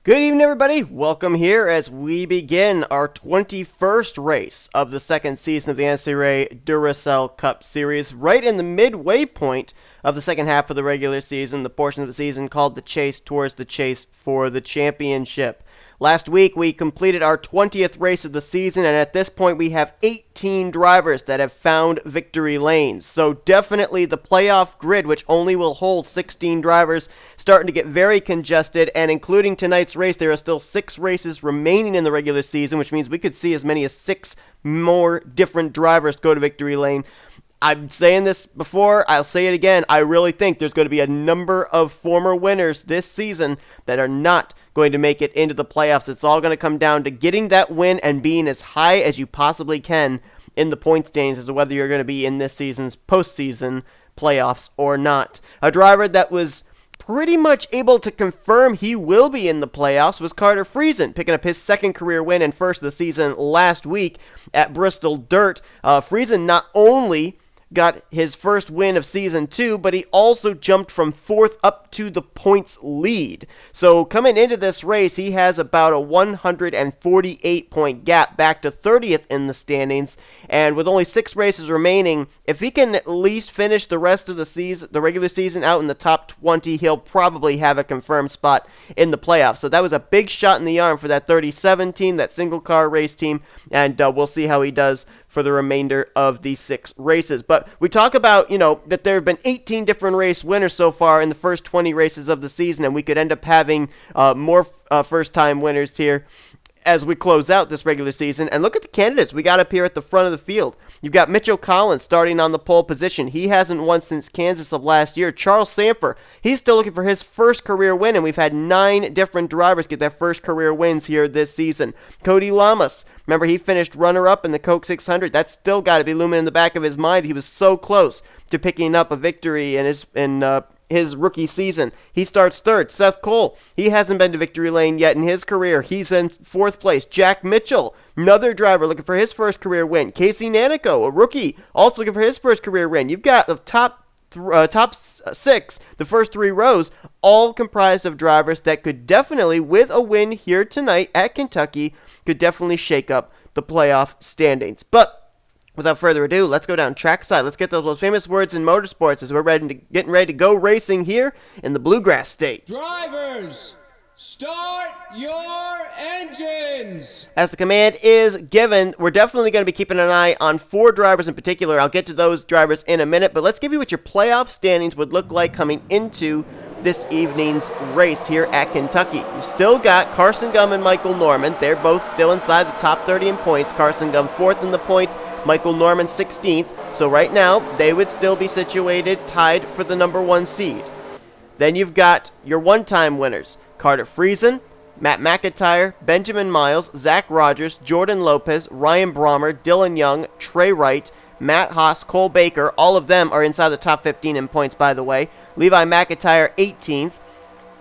Good evening, everybody. Welcome here as we begin our 21st race of the second season of the NNSCRA Duracell Cup Series, right in the midway point of the second half of the regular season, the portion of the season called the Chase towards the Chase for the Championship. Last week, we completed our 20th race of the season, and at this point, we have 18 drivers that have found victory lanes. So definitely the playoff grid, which only will hold 16 drivers, starting to get very congested, and including tonight's race, there are still 6 races remaining in the regular season, which means we could see as many as 6 more different drivers go to victory lane. I'm saying this before, I'll say it again, I really think there's going to be a number of former winners this season that are not going to make it into the playoffs. It's all going to come down to getting that win and being as high as you possibly can in the point standings as to whether you're going to be in this season's postseason playoffs or not. A driver that was pretty much able to confirm he will be in the playoffs was Carter Friesen, picking up his second career win and first of the season last week at Bristol Dirt. Friesen not only got his first win of Season 2, but he also jumped from 4th up to the points lead. So coming into this race, he has about a 148-point gap back to 30th in the standings, and with only 6 races remaining, if he can at least finish the rest of the season, the regular season out in the top 20, he'll probably have a confirmed spot in the playoffs. So that was a big shot in the arm for that 37 team, that single car race team, and we'll see how he does for the remainder of the 6 races. But we talk about, that there have been 18 different race winners so far in the first 20 races of the season, and we could end up having more first-time winners here as we close out this regular season. And look at the candidates we got up here at the front of the field. You've got Mitchell Collins starting on the pole position. He hasn't won since Kansas of last year. Charles Sanford, he's still looking for his first career win, and we've had 9 different drivers get their first career wins here this season. Cody Lamas, remember, he finished runner-up in the Coke 600. That's still got to be looming in the back of his mind. He was so close to picking up a victory in his rookie season. He starts 3rd. Seth Cole, he hasn't been to victory lane yet in his career. He's in 4th place. Jack Mitchell, another driver looking for his first career win. Casey Nanico, a rookie, also looking for his first career win. You've got the top 6, the first 3 rows, all comprised of drivers that could definitely, with a win here tonight at Kentucky, could definitely shake up the playoff standings. But without further ado, let's go down trackside. Let's get those most famous words in motorsports as we're getting ready to go racing here in the Bluegrass State. Drivers, start your engines! As the command is given, we're definitely going to be keeping an eye on 4 drivers in particular. I'll get to those drivers in a minute, but let's give you what your playoff standings would look like coming into this evening's race here at Kentucky. You've still got Carson Gum and Michael Norman. They're both still inside the top 30 in points. Carson Gum 4th in the points, Michael Norman 16th. So right now, they would still be situated tied for the number 1 seed. Then you've got your one-time winners, Carter Friesen, Matt McIntyre, Benjamin Miles, Zach Rogers, Jordan Lopez, Ryan Brommer, Dylan Young, Trey Wright, Matt Haas, Cole Baker. All of them are inside the top 15 in points, by the way. Levi McIntyre 18th,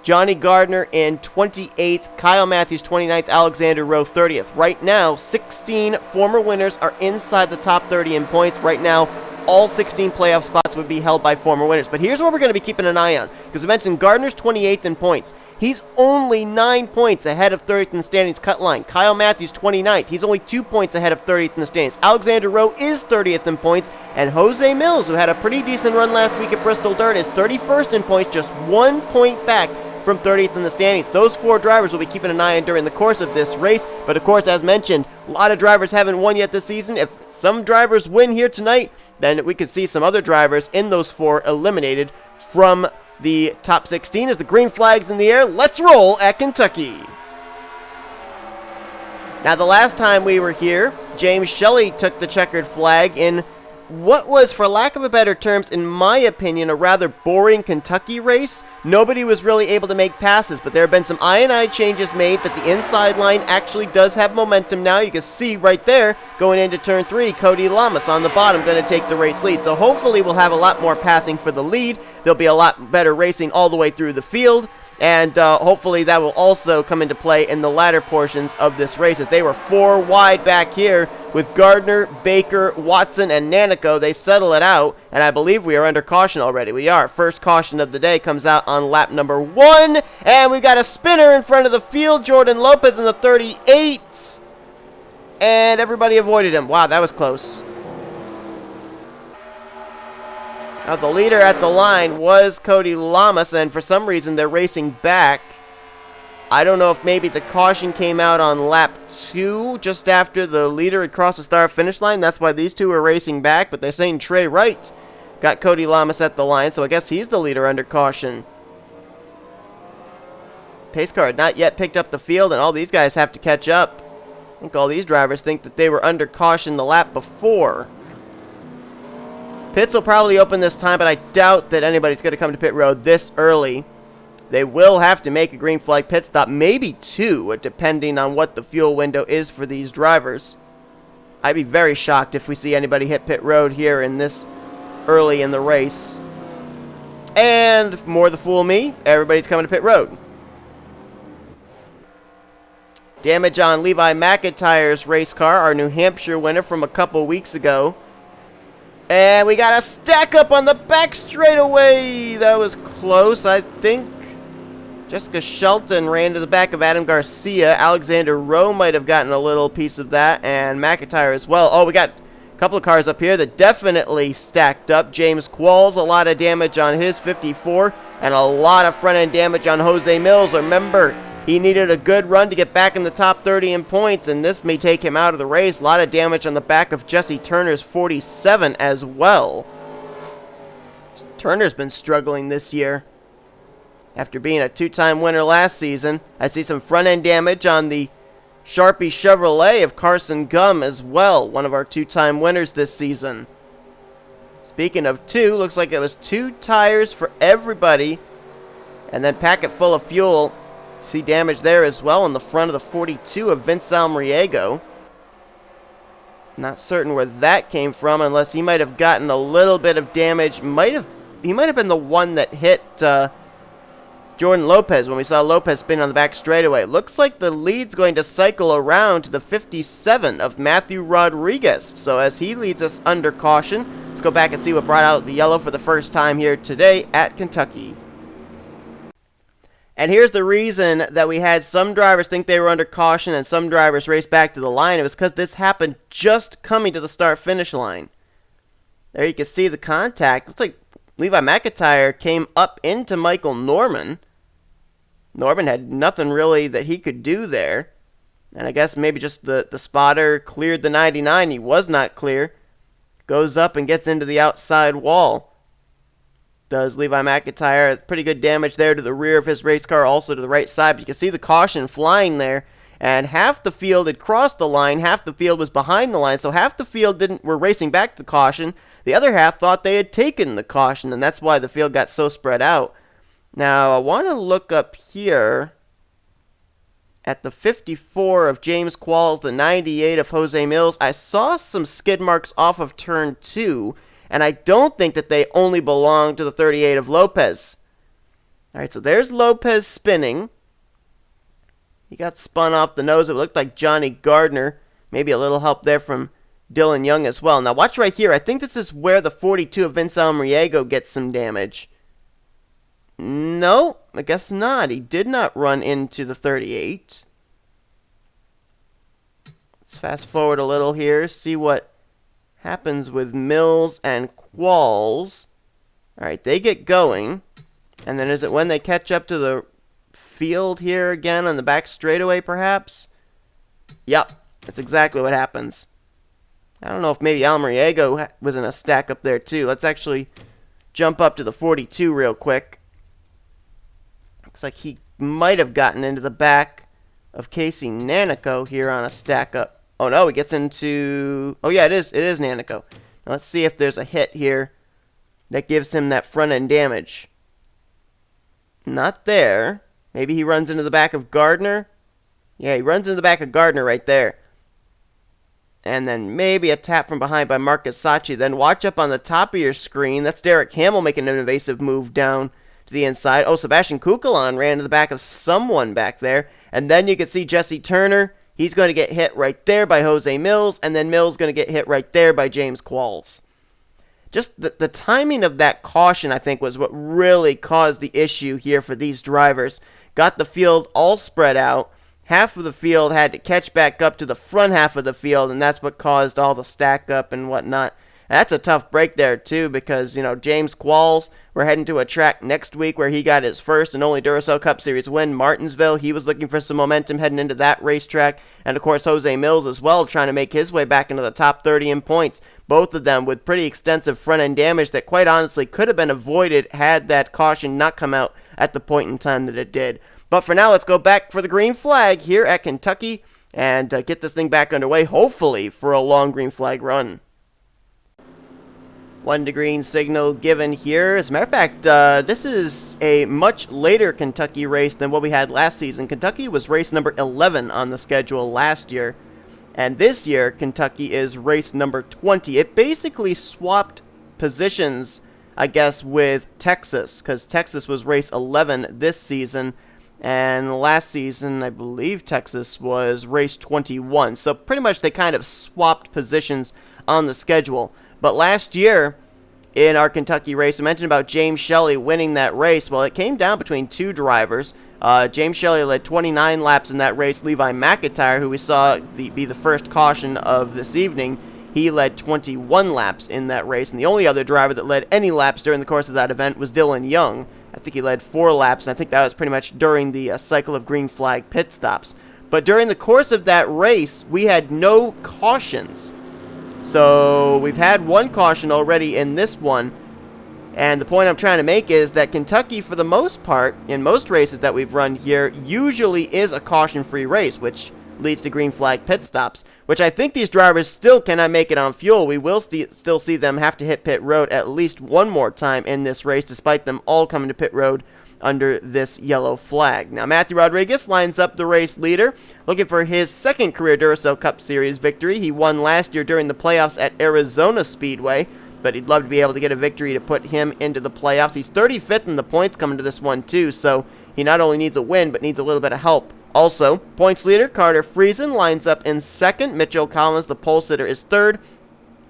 Johnny Gardner in 28th, Kyle Matthews 29th, Alexander Rowe 30th. Right now, 16 former winners are inside the top 30 in points. Right now, all 16 playoff spots would be held by former winners. But here's what we're going to be keeping an eye on, because we mentioned Gardner's 28th in points. He's only 9 points ahead of 30th in the standings cut line. Kyle Matthews 29th. He's only 2 points ahead of 30th in the standings. Alexander Rowe is 30th in points. And Jose Mills, who had a pretty decent run last week at Bristol Dirt, is 31st in points, just 1 point back from 30th in the standings. Those 4 drivers will be keeping an eye on during the course of this race. But of course, as mentioned, a lot of drivers haven't won yet this season. If some drivers win here tonight, then we could see some other drivers in those 4 eliminated from the top 16 as the green flag's in the air. Let's roll at Kentucky. Now, the last time we were here, James Shelley took the checkered flag in what was, for lack of a better terms, in my opinion, a rather boring Kentucky race. Nobody was really able to make passes, but there have been some I&I changes made that the inside line actually does have momentum now. You can see right there, going into turn 3, Cody Lamas on the bottom going to take the race lead. So hopefully we'll have a lot more passing for the lead. There'll be a lot better racing all the way through the field. And hopefully that will also come into play in the latter portions of this race, as they were 4 wide back here with Gardner, Baker, Watson, and Nanico. They settle it out, and I believe we are under caution already. We are. First caution of the day comes out on lap number 1, and we got a spinner in front of the field. Jordan Lopez in the 38, and everybody avoided him. Wow, that was close. Now, the leader at the line was Cody Lamas, and for some reason they're racing back. I don't know if maybe the caution came out on lap 2 just after the leader had crossed the start-finish line. That's why these two are racing back, but they're saying Trey Wright got Cody Lamas at the line, so I guess he's the leader under caution. Pace car had not yet picked up the field, and all these guys have to catch up. I think all these drivers think that they were under caution the lap before. Pits will probably open this time, but I doubt that anybody's going to come to pit road this early. They will have to make a green flag pit stop, maybe 2, depending on what the fuel window is for these drivers. I'd be very shocked if we see anybody hit pit road here in this early in the race. And more the fool me, everybody's coming to pit road. Damage on Levi McIntyre's race car, our New Hampshire winner from a couple weeks ago. And we got a stack up on the back straightaway. That was close. I think Jessica Shelton ran to the back of Adam Garcia. Alexander Rowe might have gotten a little piece of that, and McIntyre as well. Oh, we got a couple of cars up here that definitely stacked up. James Qualls, a lot of damage on his 54, and a lot of front-end damage on Jose Mills. Remember, he needed a good run to get back in the top 30 in points, and this may take him out of the race. A lot of damage on the back of Jesse Turner's 47 as well. Turner's been struggling this year. After being a 2-time winner last season, I see some front-end damage on the Sharpie Chevrolet of Carson Gum as well, one of our 2-time winners this season. Speaking of 2, looks like it was 2 tires for everybody, and then packet full of fuel. See damage there as well on the front of the 42 of Vince Almriego. Not certain where that came from, unless he might have gotten a little bit of damage. He might have been the one that hit Jordan Lopez when we saw Lopez spin on the back straightaway. Looks like the lead's going to cycle around to the 57 of Matthew Rodriguez. So as he leads us under caution, let's go back and see what brought out the yellow for the first time here today at Kentucky. And here's the reason that we had some drivers think they were under caution and some drivers race back to the line. It was because this happened just coming to the start-finish line. There you can see the contact. Looks like Levi McIntyre came up into Michael Norman. Norman had nothing really that he could do there. And I guess maybe just the spotter cleared the 99. He was not clear. Goes up and gets into the outside wall. Does Levi McIntyre. Pretty good damage there to the rear of his race car, also to the right side. But you can see the caution flying there. And half the field had crossed the line, half the field was behind the line. So half the field were racing back to the caution. The other half thought they had taken the caution, and that's why the field got so spread out. Now, I want to look up here at the 54 of James Qualls, the 98 of Jose Mills. I saw some skid marks off of turn 2, and I don't think that they only belong to the 38 of Lopez. All right, so there's Lopez spinning. He got spun off the nose. It looked like Johnny Gardner. Maybe a little help there from Dylan Young as well. Now watch right here. I think this is where the 42 of Vince Almriego gets some damage. No, I guess not. He did not run into the 38. Let's fast forward a little here. See what happens with Mills and Qualls. Alright, they get going. And then is it when they catch up to the field here again on the back straightaway perhaps? Yep, that's exactly what happens. I don't know if maybe Almriego was in a stack up there too. Let's actually jump up to the 42 real quick. Looks like he might have gotten into the back of Casey Nanico here on a stack up. Oh no, he gets into... Oh yeah, it is Nanico. Now let's see if there's a hit here that gives him that front end damage. Not there. Maybe he runs into the back of Gardner. Yeah, he runs into the back of Gardner right there. And then maybe a tap from behind by Marcus Sacchi. Then watch up on the top of your screen. That's Derek Hamill making an evasive move down to the inside. Oh, Sebastian Kukulon ran to the back of someone back there. And then you can see Jesse Turner. He's going to get hit right there by Jose Mills. And then Mills going to get hit right there by James Qualls. Just the timing of that caution, I think, was what really caused the issue here for these drivers. Got the field all spread out. Half of the field had to catch back up to the front half of the field, and that's what caused all the stack up and whatnot. That's a tough break there, too, because, James Qualls, we're heading to a track next week where he got his first and only Duracell Cup Series win, Martinsville. He was looking for some momentum heading into that racetrack. And, of course, Jose Mills as well, trying to make his way back into the top 30 in points. Both of them with pretty extensive front-end damage that, quite honestly, could have been avoided had that caution not come out at the point in time that it did. But for now, let's go back for the green flag here at Kentucky and get this thing back underway, hopefully, for a long green flag run. 1 to green signal given here. As a matter of fact, this is a much later Kentucky race than what we had last season. Kentucky was race number 11 on the schedule last year. And this year, Kentucky is race number 20. It basically swapped positions, I guess, with Texas, because Texas was race 11 this season. And last season, I believe Texas was race 21. So pretty much they kind of swapped positions on the schedule. But last year, in our Kentucky race, I mentioned about James Shelley winning that race. Well, it came down between two drivers. James Shelley led 29 laps in that race. Levi McIntyre, who we saw be the first caution of this evening, he led 21 laps in that race. And the only other driver that led any laps during the course of that event was Dylan Young. I think he led 4 laps, and I think that was pretty much during the cycle of green flag pit stops. But during the course of that race, we had no cautions. So we've had 1 caution already in this one. And the point I'm trying to make is that Kentucky, for the most part, in most races that we've run here, usually is a caution-free race, which leads to green flag pit stops, which I think these drivers still cannot make it on fuel. We will still see them have to hit pit road at least one more time in this race, despite them all coming to pit road under this yellow flag. Now, Matthew Rodriguez lines up the race leader, looking for his second career Duracell Cup Series victory. He won last year during the playoffs at Arizona Speedway, but he'd love to be able to get a victory to put him into the playoffs. He's 35th in the points coming to this one, too, so he not only needs a win, but needs a little bit of help. Also, points leader Carter Friesen lines up in second. Mitchell Collins, the pole sitter, is third.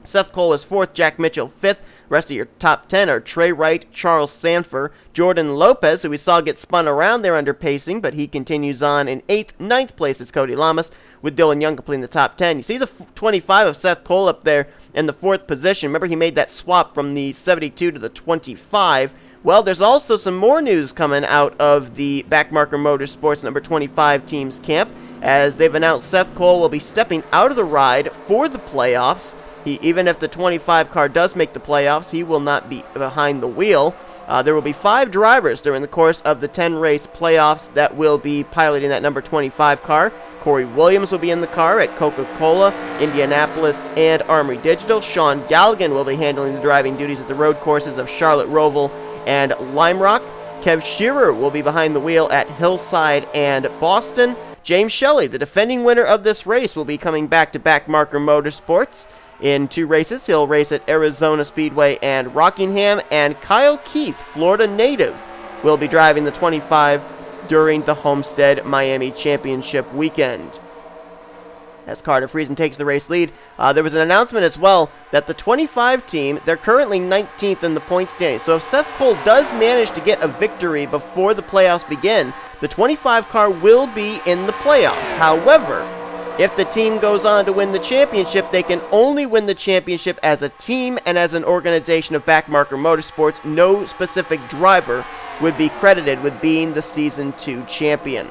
Seth Cole is fourth. Jack Mitchell, fifth. Rest of your top 10 are Trey Wright, Charles Sanford, Jordan Lopez, who we saw get spun around there under pacing, but he continues on in 8th. 9th place is Cody Lamas, with Dylan Young completing the top 10. You see the 25 of Seth Cole up there in the 4th position. Remember, he made that swap from the 72 to the 25. Well, there's also some more news coming out of the Backmarker Motorsports number 25 team's camp, as they've announced Seth Cole will be stepping out of the ride for the playoffs. Even if the 25 car does make the playoffs, he will not be behind the wheel. There will be 5 drivers during the course of the 10-race playoffs that will be piloting that number 25 car. Corey Williams will be in the car at Coca-Cola, Indianapolis, and Armory Digital. Sean Galligan will be handling the driving duties at the road courses of Charlotte Roval and Lime Rock. Kev Shearer will be behind the wheel at Hillside and Boston. James Shelley, the defending winner of this race, will be coming back to Backmarker Motorsports. In 2 races, he'll race at Arizona Speedway and Rockingham, and Kyle Keith, Florida native, will be driving the 25 during the Homestead Miami Championship weekend. As Carter Friesen takes the race lead, there was an announcement as well that the 25 team, they're currently 19th in the point standing. So if Seth Cole does manage to get a victory before the playoffs begin, the 25 car will be in the playoffs. However, if the team goes on to win the championship, they can only win the championship as a team and as an organization of Backmarker Motorsports. No specific driver would be credited with being the Season 2 champion.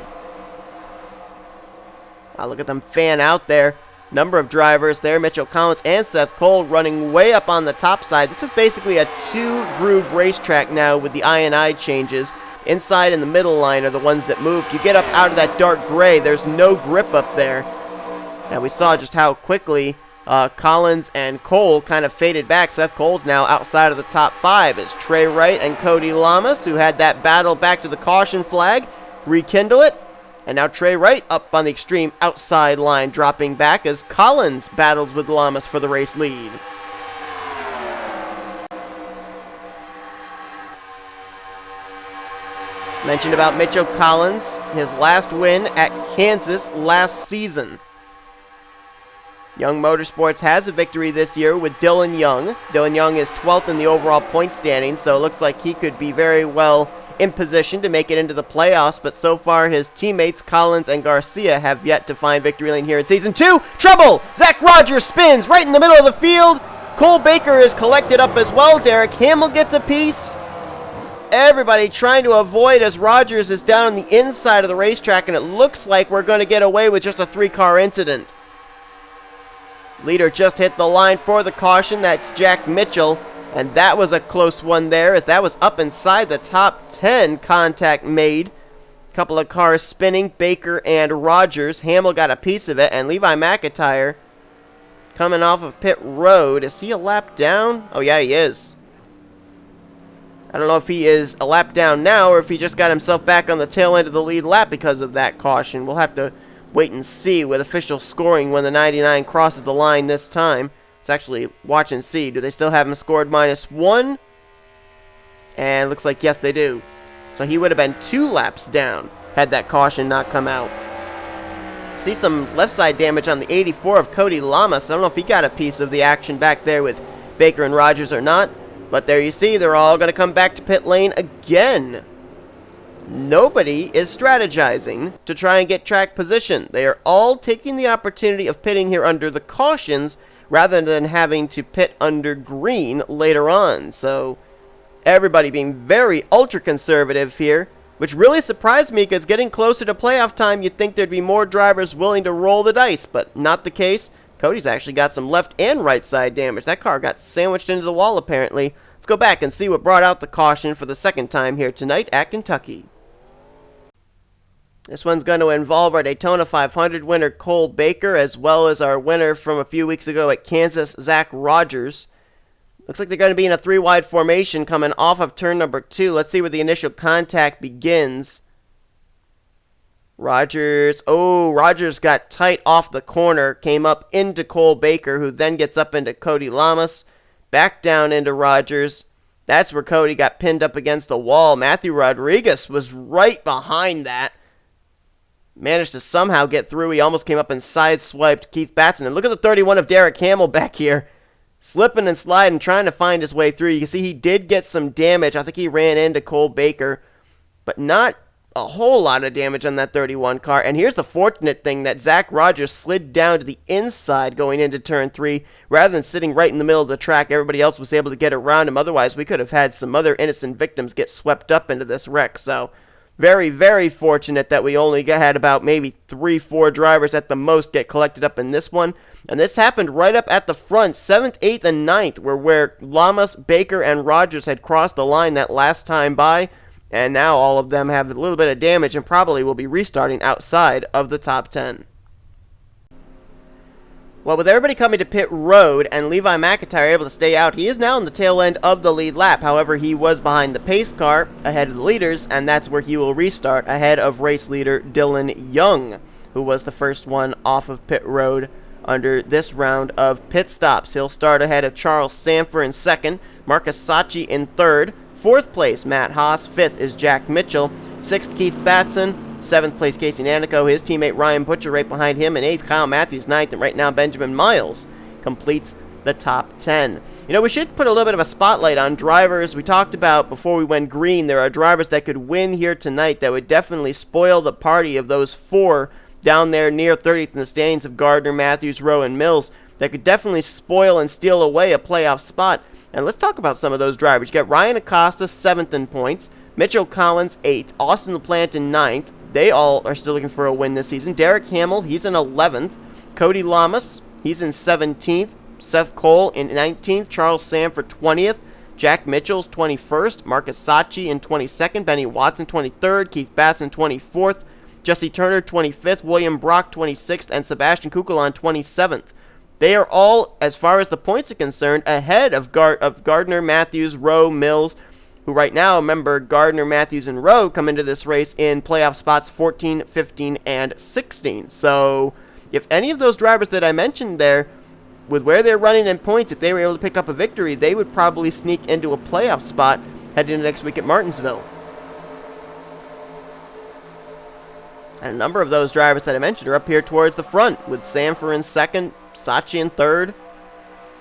Look at them fan out there. Number of drivers there, Mitchell Collins and Seth Cole running way up on the top side. This is basically a 2-groove racetrack now with the I&I changes. Inside and the middle line are the ones that moved. You get up out of that dark gray, there's no grip up there. And we saw just how quickly Collins and Cole kind of faded back. Seth Cole's now outside of the top 5 as Trey Wright and Cody Lamas, who had that battle back to the caution flag, rekindle it. And now Trey Wright up on the extreme outside line, dropping back as Collins battled with Lamas for the race lead. Mentioned about Mitchell Collins, his last win at Kansas last season. Young Motorsports has a victory this year with Dylan Young. Dylan Young is 12th in the overall point standings, so it looks like he could be very well in position to make it into the playoffs, but so far his teammates Collins and Garcia have yet to find victory lane here in Season 2. Trouble! Zach Rogers spins right in the middle of the field. Cole Baker is collected up as well. Derek Hamill gets a piece. Everybody trying to avoid as Rogers is down on the inside of the racetrack, and it looks like we're going to get away with just a 3-car incident. Leader just hit the line for the caution. That's Jack Mitchell. And that was a close one there, as that was up inside the top 10. Contact made. Couple of cars spinning, Baker and Rogers. Hamill got a piece of it, and Levi McIntyre coming off of pit road. Is he a lap down? Oh yeah, he is. I don't know if he is a lap down now, or if he just got himself back on the tail end of the lead lap because of that caution. We'll have to wait and see with official scoring when the 99 crosses the line this time. Let's actually watch and see. Do they still have him scored -1? And looks like yes, they do. So he would have been 2 laps down had that caution not come out. See some left side damage on the 84 of Cody Lamas. I don't know if he got a piece of the action back there with Baker and Rogers or not. But there you see, they're all going to come back to pit lane again. Nobody is strategizing to try and get track position. They are all taking the opportunity of pitting here under the cautions rather than having to pit under green later on. So everybody being very ultra conservative here, which really surprised me because getting closer to playoff time, you'd think there'd be more drivers willing to roll the dice, but not the case. Cody's actually got some left and right side damage. That car got sandwiched into the wall apparently. Let's go back and see what brought out the caution for the second time here tonight at Kentucky. This one's going to involve our Daytona 500 winner Cole Baker, as well as our winner from a few weeks ago at Kansas, Zach Rogers. Looks like they're going to be in a 3-wide formation coming off of turn number 2. Let's see where the initial contact begins. Rogers got tight off the corner, came up into Cole Baker, who then gets up into Cody Lamas, back down into Rogers. That's where Cody got pinned up against the wall. Matthew Rodriguez was right behind that. Managed to somehow get through. He almost came up and sideswiped Keith Batson. And look at the 31 of Derek Hamill back here. Slipping and sliding, trying to find his way through. You can see he did get some damage. I think he ran into Cole Baker. But not a whole lot of damage on that 31 car. And here's the fortunate thing, that Zach Rogers slid down to the inside going into turn 3. Rather than sitting right in the middle of the track, everybody else was able to get around him. Otherwise, we could have had some other innocent victims get swept up into this wreck. So very, very fortunate that we only had about maybe 3-4 drivers at the most get collected up in this one. And this happened right up at the front. 7th, 8th, and 9th were where Lamas, Baker, and Rogers had crossed the line that last time by. And now all of them have a little bit of damage and probably will be restarting outside of the top 10. Well, with everybody coming to pit road and Levi McIntyre able to stay out, he is now in the tail end of the lead lap. However, he was behind the pace car ahead of the leaders, and that's where he will restart ahead of race leader Dylan Young, who was the first one off of pit road under this round of pit stops. He'll start ahead of Charles Sanford in second, Marcus Sacchi in third, 4th place Matt Haas, 5th is Jack Mitchell, 6th Keith Batson, 7th place Casey Nanico, his teammate Ryan Butcher right behind him, and 8th Kyle Matthews, 9th, and right now Benjamin Miles completes the top 10. You know, we should put a little bit of a spotlight on drivers. We talked about before we went green, there are drivers that could win here tonight that would definitely spoil the party of those 4 down there near 30th in the standings of Gardner, Matthews, Rowe, and Mills that could definitely spoil and steal away a playoff spot. And let's talk about some of those drivers. You got Ryan Acosta, 7th in points, Mitchell Collins, 8th, Austin LaPlante in 9th. They all are still looking for a win this season. Derek Hamill, he's in 11th. Cody Lamas, he's in 17th. Seth Cole in 19th. Charles Sanford 20th. Jack Mitchell's 21st. Marcus Sacchi in 22nd. Benny Watson 23rd. Keith Batson 24th. Jesse Turner 25th. William Brock 26th. And Sebastian Kukulon 27th. They are all, as far as the points are concerned, ahead of Gardner, Matthews, Rowe, Mills, who right now, remember, Gardner, Matthews, and Rowe come into this race in playoff spots 14, 15, and 16. So if any of those drivers that I mentioned there, with where they're running in points, if they were able to pick up a victory, they would probably sneak into a playoff spot heading into next week at Martinsville. And a number of those drivers that I mentioned are up here towards the front, with Sanford in second, Sachi in third,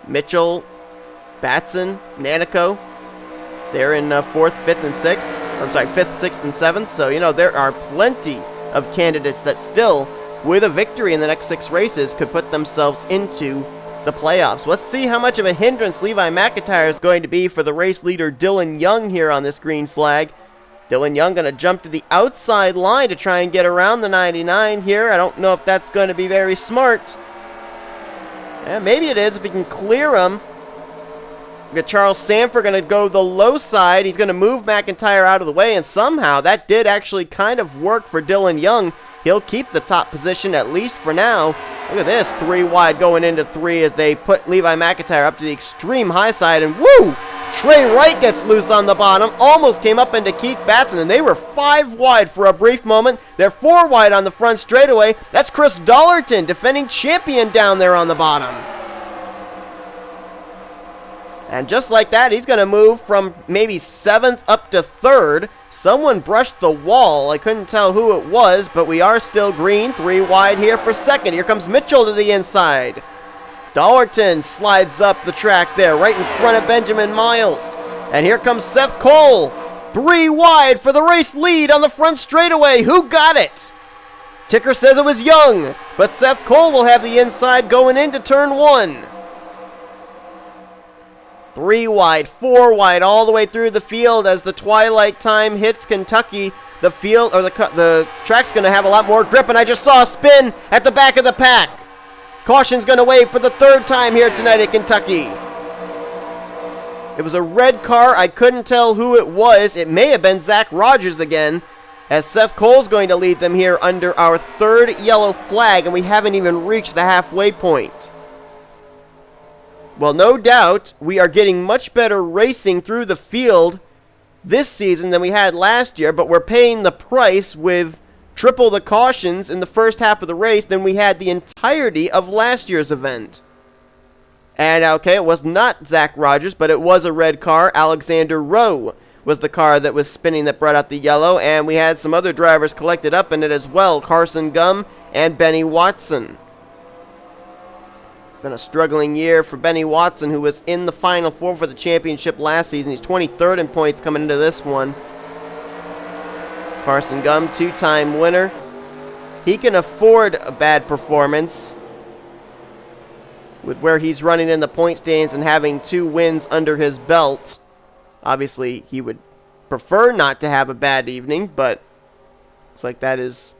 Mitchell, Batson, Nanico. They're in fourth, fifth, and sixth. Or, sorry, fifth, sixth, and seventh. So, you know, there are plenty of candidates that still, with a victory in the next 6 races, could put themselves into the playoffs. Let's see how much of a hindrance Levi McIntyre is going to be for the race leader Dylan Young here on this green flag. Dylan Young going to jump to the outside line to try and get around the 99 here. I don't know if that's going to be very smart. Yeah, maybe it is if he can clear him. We got Charles Sanford going to go the low side. He's going to move McIntyre out of the way, and somehow that did actually kind of work for Dylan Young. He'll keep the top position at least for now. Look at this, 3 wide going into 3 as they put Levi McIntyre up to the extreme high side, and woo! Trey Wright gets loose on the bottom, almost came up into Keith Batson, and they were 5 wide for a brief moment. They're 4 wide on the front straightaway. That's Chris Dollarton, defending champion, down there on the bottom. And just like that, he's going to move from maybe 7th up to 3rd. Someone brushed the wall. I couldn't tell who it was, but we are still green. 3 wide here for 2nd. Here comes Mitchell to the inside. Dollarton slides up the track there, right in front of Benjamin Miles. And here comes Seth Cole. 3 wide for the race lead on the front straightaway. Who got it? Ticker says it was Young, but Seth Cole will have the inside going into turn 1. 3 wide, 4 wide, all the way through the field as the twilight time hits Kentucky. The field, or the track's going to have a lot more grip, and I just saw a spin at the back of the pack. Caution's going to wave for the 3rd time here tonight at Kentucky. It was a red car. I couldn't tell who it was. It may have been Zach Rogers again, as Seth Cole's going to lead them here under our 3rd yellow flag, and we haven't even reached the halfway point. Well, no doubt, we are getting much better racing through the field this season than we had last year, but we're paying the price with triple the cautions in the first half of the race than we had the entirety of last year's event. And, okay, it was not Zach Rogers, but it was a red car. Alexander Rowe was the car that was spinning that brought out the yellow, and we had some other drivers collected up in it as well, Carson Gum and Benny Watson. Been a struggling year for Benny Watson, who was in the Final Four for the championship last season. He's 23rd in points coming into this one. Carson Gum, 2-time winner. He can afford a bad performance with where he's running in the point standings and having 2 wins under his belt. Obviously, he would prefer not to have a bad evening, but looks like that is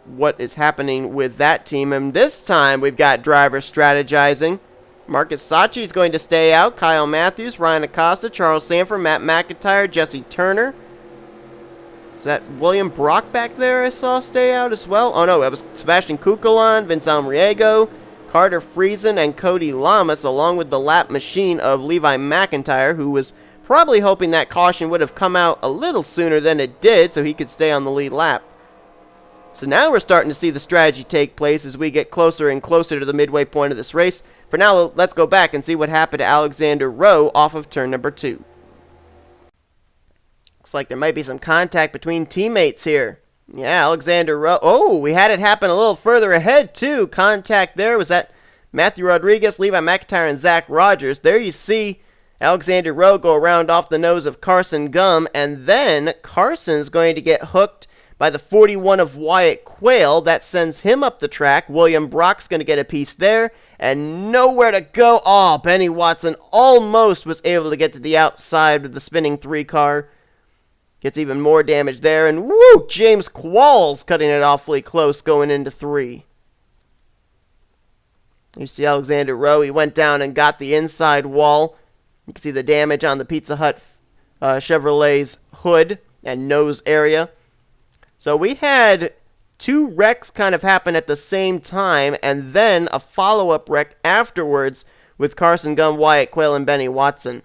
what is happening with that team. And this time, we've got drivers strategizing. Marcus Sachi is going to stay out. Kyle Matthews, Ryan Acosta, Charles Sanford, Matt McIntyre, Jesse Turner. Is that William Brock back there I saw stay out as well? Oh no, it was Sebastian Kukulon, Vince Almriego, Carter Friesen, and Cody Lamas, along with the lap machine of Levi McIntyre, who was probably hoping that caution would have come out a little sooner than it did so he could stay on the lead lap. So now we're starting to see the strategy take place as we get closer and closer to the midway point of this race. For now, let's go back and see what happened to Alexander Rowe off of turn number 2. Looks like there might be some contact between teammates here. Yeah, Alexander Rowe. Oh, we had it happen a little further ahead, too. Contact there was at Matthew Rodriguez, Levi McIntyre, and Zach Rogers. There you see Alexander Rowe go around off the nose of Carson Gum, and then Carson's going to get hooked by the 41 of Wyatt Quayle. That sends him up the track. William Brock's going to get a piece there, and nowhere to go. Oh, Benny Watson almost was able to get to the outside with the spinning 3 car. Gets even more damage there, and woo! James Qualls cutting it awfully close going into 3. You see Alexander Rowe, he went down and got the inside wall. You can see the damage on the Pizza Hut Chevrolet's hood and nose area. So we had 2 wrecks kind of happen at the same time, and then a follow-up wreck afterwards with Carson Gum, Wyatt Quayle, and Benny Watson.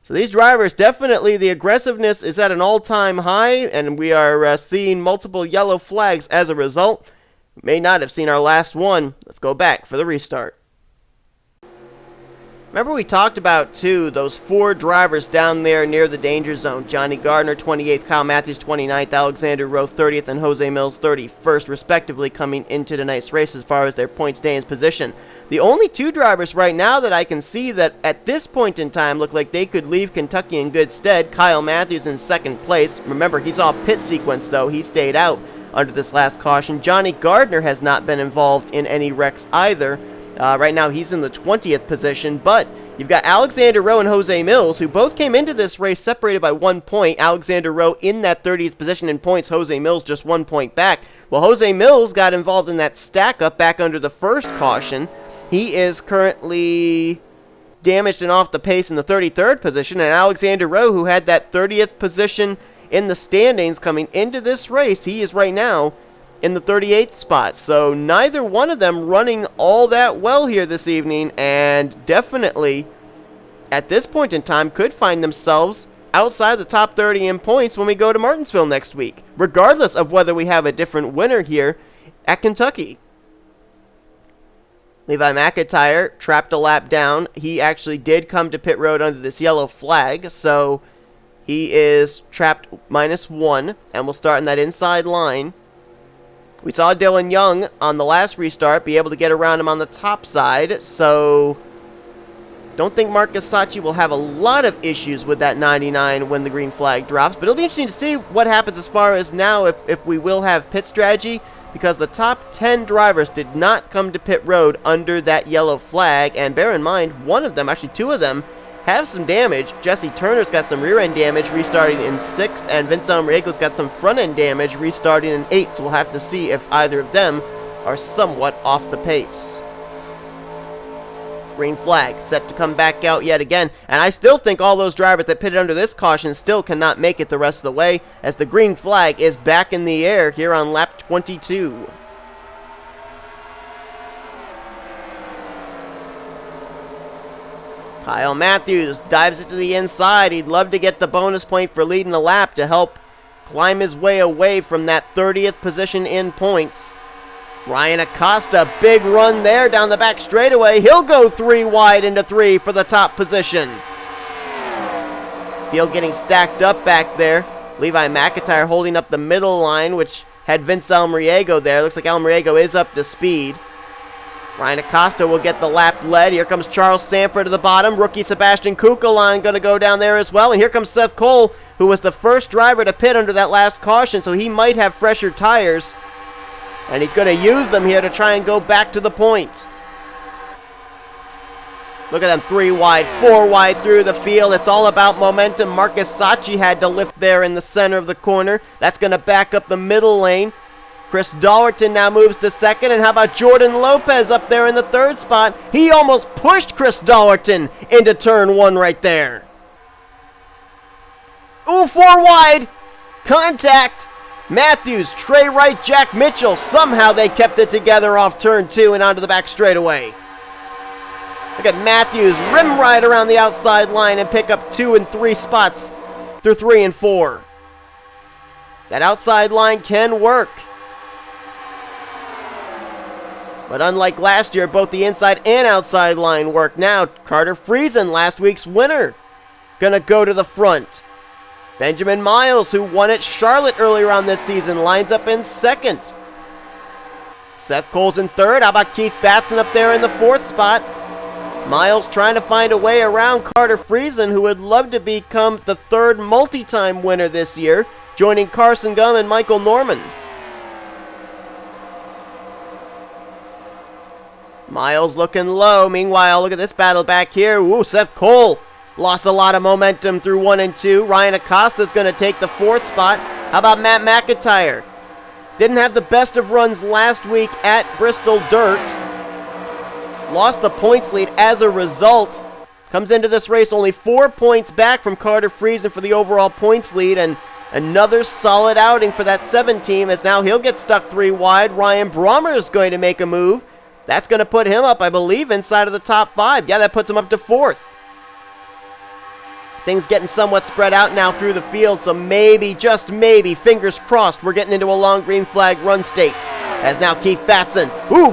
So these drivers, definitely the aggressiveness is at an all-time high, and we are seeing multiple yellow flags as a result. We may not have seen our last one. Let's go back for the restart. Remember we talked about, too, those 4 drivers down there near the danger zone. Johnny Gardner, 28th, Kyle Matthews, 29th, Alexander Rowe, 30th, and Jose Mills, 31st, respectively, coming into tonight's race as far as their point standings position. The only 2 drivers right now that I can see that at this point in time look like they could leave Kentucky in good stead. Kyle Matthews in 2nd place. Remember, he's off pit sequence, though. He stayed out under this last caution. Johnny Gardner has not been involved in any wrecks either. Right now, he's in the 20th position, but you've got Alexander Rowe and Jose Mills, who both came into this race separated by 1 point. Alexander Rowe in that 30th position in points, Jose Mills just 1 point back. Well, Jose Mills got involved in that stack-up back under the first caution. He is currently damaged and off the pace in the 33rd position, and Alexander Rowe, who had that 30th position in the standings coming into this race, he is right now in the 38th spot. So neither one of them running all that well here this evening, and definitely at this point in time could find themselves outside the top 30 in points when we go to Martinsville next week, regardless of whether we have a different winner here at Kentucky. Levi McIntyre trapped a lap down. He actually did come to pit road under this yellow flag, so he is trapped -1, and will start in that inside line. We saw Dylan Young on the last restart be able to get around him on the top side, so don't think Marcus Sacchi will have a lot of issues with that 99 when the green flag drops, but it'll be interesting to see what happens as far as now if we will have pit strategy, because the top 10 drivers did not come to pit road under that yellow flag, and bear in mind, one of them, actually 2 of them, have some damage. Jesse Turner's got some rear-end damage restarting in 6th, and Vince Almariego's got some front-end damage restarting in 8th, so we'll have to see if either of them are somewhat off the pace. Green flag set to come back out yet again, and I still think all those drivers that pitted under this caution still cannot make it the rest of the way, as the green flag is back in the air here on lap 22. Kyle Matthews dives it to the inside. He'd love to get the bonus point for leading a lap to help climb his way away from that 30th position in points. Ryan Acosta, big run there down the back straightaway. He'll go 3 wide into 3 for the top position. Field getting stacked up back there. Levi McIntyre holding up the middle line, which had Vince Almariego there. Looks like Almariego is up to speed. Ryan Acosta will get the lap led. Here comes Charles Sanford to the bottom. Rookie Sebastian Kukelan going to go down there as well. And here comes Seth Cole, who was the first driver to pit under that last caution, so he might have fresher tires. And he's going to use them here to try and go back to the point. Look at them, 3 wide, 4 wide through the field. It's all about momentum. Marcus Sacchi had to lift there in the center of the corner. That's going to back up the middle lane. Chris Dollerton now moves to 2nd, and how about Jordan Lopez up there in the 3rd spot? He almost pushed Chris Dollerton into turn 1 right there. Ooh, 4 wide, contact. Matthews, Trey Wright, Jack Mitchell, somehow they kept it together off turn 2 and onto the back straightaway. Look at Matthews rim ride around the outside line and pick up 2 and 3 spots through 3 and 4. That outside line can work. But unlike last year, both the inside and outside line work. Now, Carter Friesen, last week's winner, gonna go to the front. Benjamin Miles, who won at Charlotte earlier on this season, lines up in 2nd. Seth Cole's in 3rd. How about Keith Batson up there in the 4th spot? Miles trying to find a way around Carter Friesen, who would love to become the 3rd multi-time winner this year, joining Carson Gum and Michael Norman. Miles looking low. Meanwhile, look at this battle back here. Ooh, Seth Cole lost a lot of momentum through 1 and 2. Ryan Acosta's going to take the 4th spot. How about Matt McIntyre? Didn't have the best of runs last week at Bristol Dirt. Lost the points lead as a result. Comes into this race only 4 points back from Carter Friesen for the overall points lead, and another solid outing for that 7 team, as now he'll get stuck 3 wide. Ryan Brommer is going to make a move. That's going to put him up, I believe, inside of the top 5. Yeah, that puts him up to 4th. Things getting somewhat spread out now through the field, so maybe, just maybe, fingers crossed, we're getting into a long green flag run state. As now Keith Batson,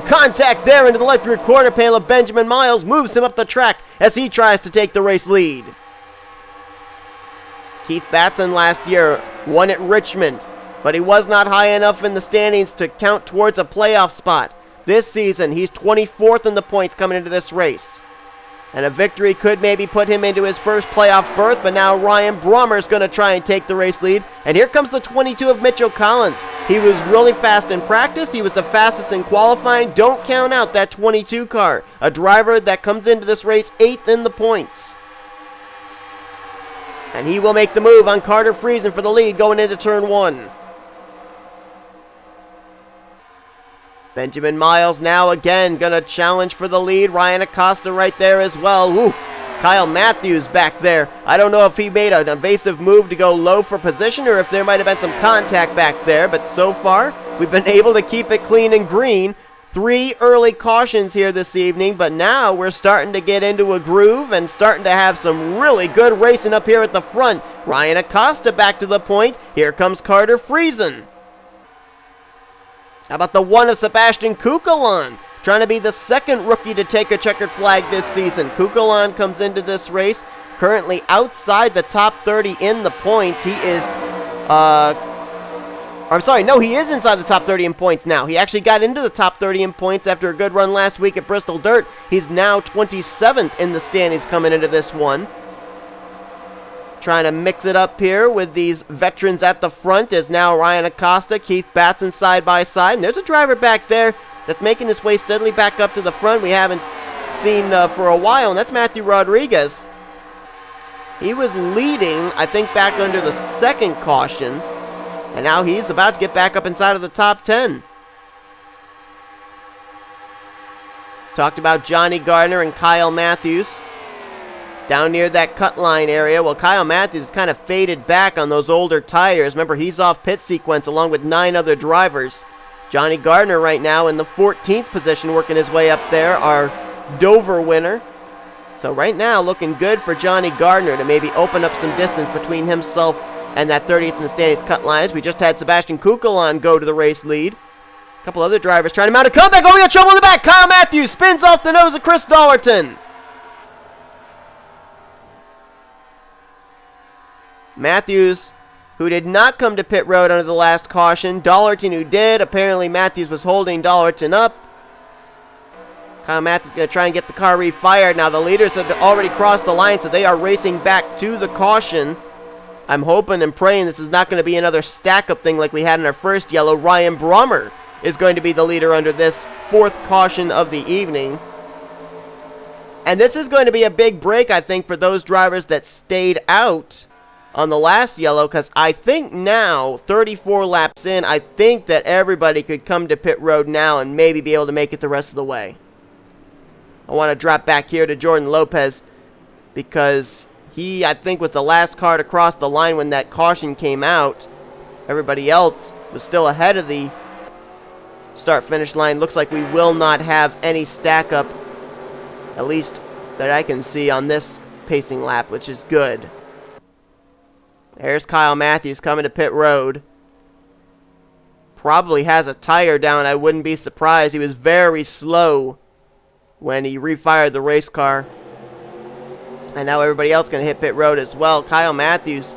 contact there into the left rear quarter panel of Benjamin Miles, moves him up the track as he tries to take the race lead. Keith Batson last year won at Richmond, but he was not high enough in the standings to count towards a playoff spot. This season, he's 24th in the points coming into this race. And a victory could maybe put him into his first playoff berth, but now Ryan Brommer's going to try and take the race lead. And here comes the 22 of Mitchell Collins. He was really fast in practice. He was the fastest in qualifying. Don't count out that 22 car. A driver that comes into this race 8th in the points. And he will make the move on Carter Friesen for the lead going into turn 1. Benjamin Miles now again going to challenge for the lead. Ryan Acosta right there as well. Kyle Matthews back there. I don't know if he made an evasive move to go low for position or if there might have been some contact back there, but so far we've been able to keep it clean and green. 3 early cautions here this evening, but now we're starting to get into a groove and starting to have some really good racing up here at the front. Ryan Acosta back to the point. Here comes Carter Friesen. How about the one of Sebastian Kukulon, trying to be the second rookie to take a checkered flag this season. Kukulon comes into this race currently outside the top 30 in the points. He is, he is inside the top 30 in points now. He actually got into the top 30 in points after a good run last week at Bristol Dirt. He's now 27th in the standings coming into this one. Trying to mix it up here with these veterans at the front is now Ryan Acosta, Keith Batson side by side. And there's a driver back there that's making his way steadily back up to the front we haven't seen for a while, and that's Matthew Rodriguez. He was leading, I think, back under the second caution, and now he's about to get back up inside of the top 10. Talked about Johnny Gardner and Kyle Matthews down near that cut line area. Well, Kyle Matthews kind of faded back on those older tires. Remember, he's off pit sequence along with 9 other drivers. Johnny Gardner right now in the 14th position, working his way up there, our Dover winner. So right now, looking good for Johnny Gardner to maybe open up some distance between himself and that 30th in the standings cut lines. We just had Sebastian Kukulon go to the race lead. A couple other drivers trying to mount a comeback. Oh, we got trouble in the back. Kyle Matthews spins off the nose of Chris Dollerton. Matthews, who did not come to pit road under the last caution. Dollerton, who did. Apparently, Matthews was holding Dollerton up. Kyle Matthews is going to try and get the car refired. Now, the leaders have already crossed the line, so they are racing back to the caution. I'm hoping and praying this is not going to be another stack-up thing like we had in our first yellow. Ryan Brommer is going to be the leader under this 4th caution of the evening. And this is going to be a big break, I think, for those drivers that stayed out on the last yellow, because I think now, 34 laps in, I think that everybody could come to pit road now and maybe be able to make it the rest of the way. I want to drop back here to Jordan Lopez because he, I think, was the last car to cross the line when that caution came out. Everybody else was still ahead of the start-finish line. Looks like we will not have any stack-up, at least that I can see on this pacing lap, which is good. There's Kyle Matthews coming to pit road. Probably has a tire down. I wouldn't be surprised. He was very slow when he refired the race car. And now everybody else going to hit pit road as well. Kyle Matthews,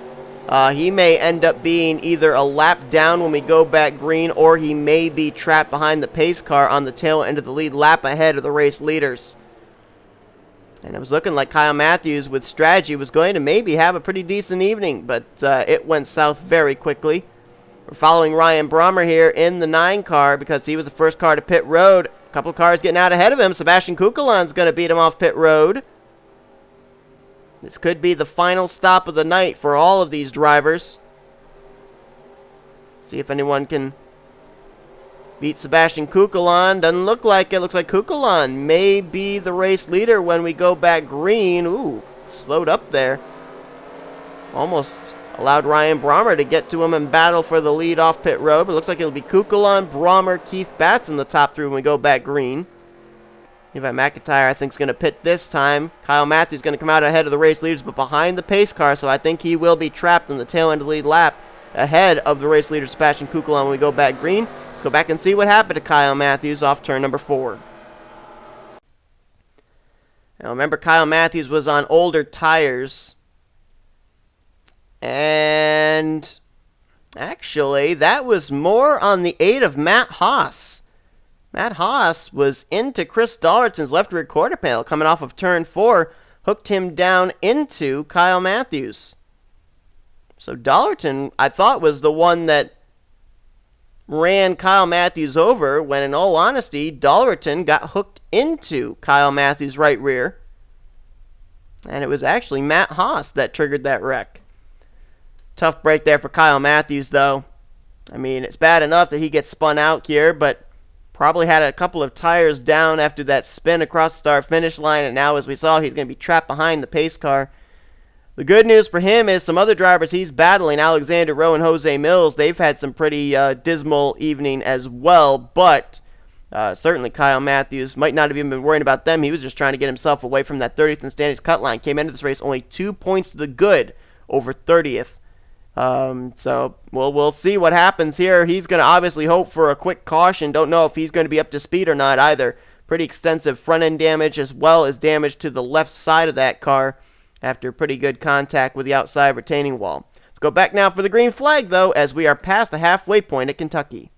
he may end up being either a lap down when we go back green, or he may be trapped behind the pace car on the tail end of the lead, lap ahead of the race leaders. And it was looking like Kyle Matthews, with strategy, was going to maybe have a pretty decent evening, but it went south very quickly. We're following Ryan Brommer here in the 9 car because he was the first car to pit road. A couple of cars getting out ahead of him. Sebastian Kukulon's going to beat him off pit road. This could be the final stop of the night for all of these drivers. See if anyone can beat Sebastian Kukulon. Doesn't look like it. Looks like Kukulon may be the race leader when we go back green. Ooh, slowed up there. Almost allowed Ryan Brommer to get to him and battle for the lead off pit road. But it looks like it'll be Kukulon, Brommer, Keith Batson the top 3 when we go back green. Levi McIntyre, I think, is going to pit this time. Kyle Matthews is going to come out ahead of the race leaders, but behind the pace car, so I think he will be trapped in the tail end of the lead lap ahead of the race leader, Sebastian Kukulon, when we go back green. Let's go back and see what happened to Kyle Matthews off turn number 4. Now remember, Kyle Matthews was on older tires. And actually, that was more on the aid of Matt Haas. Matt Haas was into Chris Dollerton's left rear quarter panel coming off of turn 4, hooked him down into Kyle Matthews. So Dollerton, I thought, was the one that ran Kyle Matthews over, when in all honesty, Dollerton got hooked into Kyle Matthews' right rear. And it was actually Matt Haas that triggered that wreck. Tough break there for Kyle Matthews, though. I mean, it's bad enough that he gets spun out here, but probably had a couple of tires down after that spin across the start-finish line, and now, as we saw, he's going to be trapped behind the pace car. The good news for him is some other drivers he's battling, Alexander Rowe and Jose Mills, they've had some pretty dismal evening as well, but certainly Kyle Matthews might not have even been worrying about them. He was just trying to get himself away from that 30th in standings cut line. Came into this race only 2 points to the good over 30th. So we'll see what happens here. He's going to obviously hope for a quick caution. Don't know if he's going to be up to speed or not either. Pretty extensive front end damage as well as damage to the left side of that car after pretty good contact with the outside retaining wall. Let's go back now for the green flag, though, as we are past the halfway point at Kentucky.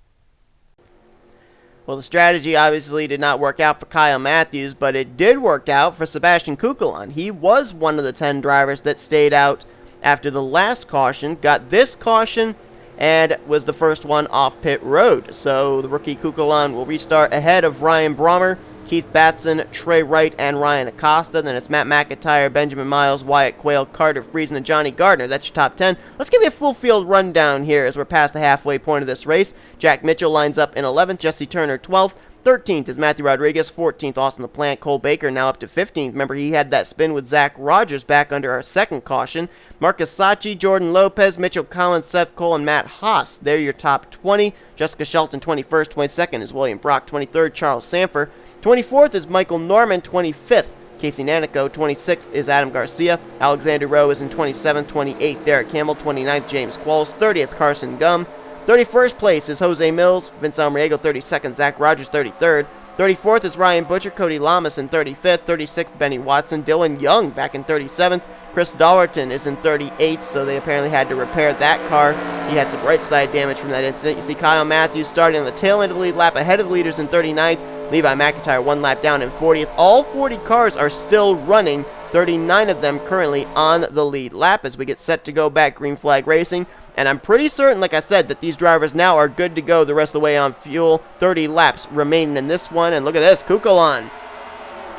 Well, the strategy obviously did not work out for Kyle Matthews, but it did work out for Sebastian Kukulon. He was one of the 10 drivers that stayed out after the last caution, got this caution, and was the first one off pit road. So the rookie Kukulon will restart ahead of Ryan Brommer, Keith Batson, Trey Wright, and Ryan Acosta. Then it's Matt McIntyre, Benjamin Miles, Wyatt Quayle, Carter Friesen, and Johnny Gardner. That's your top 10. Let's give you a full field rundown here as we're past the halfway point of this race. Jack Mitchell lines up in 11th, Jesse Turner 12th. 13th is Matthew Rodriguez, 14th Austin LaPlante, Cole Baker now up to 15th. Remember, he had that spin with Zach Rogers back under our second caution. Marcus Sachi, Jordan Lopez, Mitchell Collins, Seth Cole, and Matt Haas. They're your top 20. Jessica Shelton 21st, 22nd is William Brock, 23rd Charles Sanford, 24th is Michael Norman, 25th Casey Nanico, 26th is Adam Garcia. Alexander Rowe is in 27th, 28th Derek Campbell, 29th James Qualls, 30th Carson Gum. 31st place is Jose Mills, Vince Almriego 32nd, Zach Rogers 33rd. 34th is Ryan Butcher, Cody Lamas in 35th, 36th Benny Watson, Dylan Young back in 37th. Chris Dollerton is in 38th, so they apparently had to repair that car. He had some right side damage from that incident. You see Kyle Matthews starting on the tail end of the lead lap ahead of the leaders in 39th. Levi McIntyre 1 lap down in 40th. All 40 cars are still running, 39 of them currently on the lead lap as we get set to go back green flag racing. And I'm pretty certain, like I said, that these drivers now are good to go the rest of the way on fuel. 30 laps remaining in this one. And look at this, Kukulon.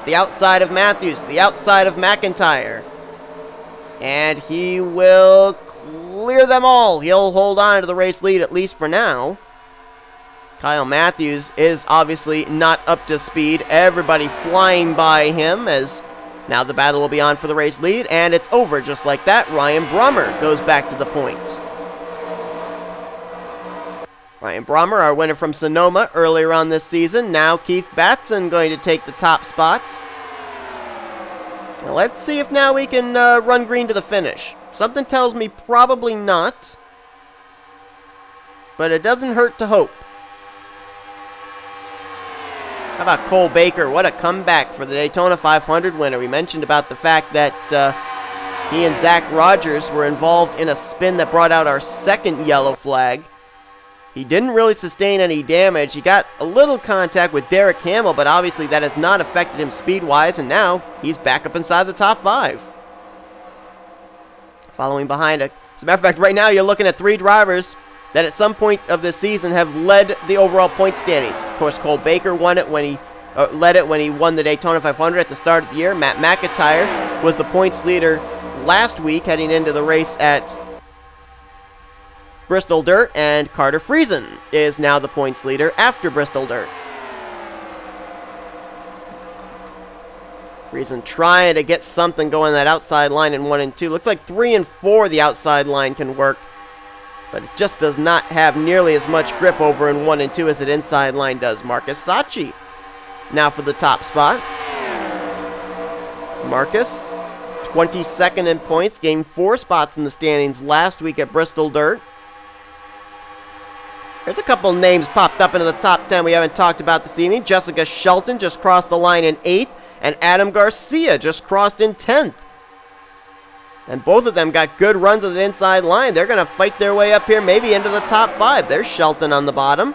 The outside of Matthews, the outside of McIntyre. And he will clear them all. He'll hold on to the race lead, at least for now. Kyle Matthews is obviously not up to speed. Everybody flying by him as now the battle will be on for the race lead. And it's over just like that. Ryan Brommer goes back to the point. Ryan Brommer, our winner from Sonoma earlier on this season. Now Keith Batson going to take the top spot. Now let's see if now we can run green to the finish. Something tells me probably not. But it doesn't hurt to hope. How about Cole Baker? What a comeback for the Daytona 500 winner. We mentioned about the fact that he and Zach Rogers were involved in a spin that brought out our second yellow flag. He didn't really sustain any damage. He got a little contact with Derek Campbell, but obviously that has not affected him speed-wise, and now he's back up inside the top 5. Following behind, as a matter of fact, right now you're looking at 3 drivers that at some point of this season have led the overall point standings. Of course, Cole Baker won it when he led it when he won the Daytona 500 at the start of the year. Matt McIntyre was the points leader last week heading into the race at Bristol Dirt, and Carter Friesen is now the points leader after Bristol Dirt. Friesen trying to get something going that outside line in 1 and 2. Looks like 3 and 4 the outside line can work, but it just does not have nearly as much grip over in 1 and 2 as that inside line does. Marcus Sachi now for the top spot. Marcus, 22nd in points, gained 4 spots in the standings last week at Bristol Dirt. There's a couple names popped up into the top 10 we haven't talked about this evening. Jessica Shelton just crossed the line in 8th, and Adam Garcia just crossed in 10th. And both of them got good runs of the inside line. They're going to fight their way up here, maybe into the top 5. There's Shelton on the bottom.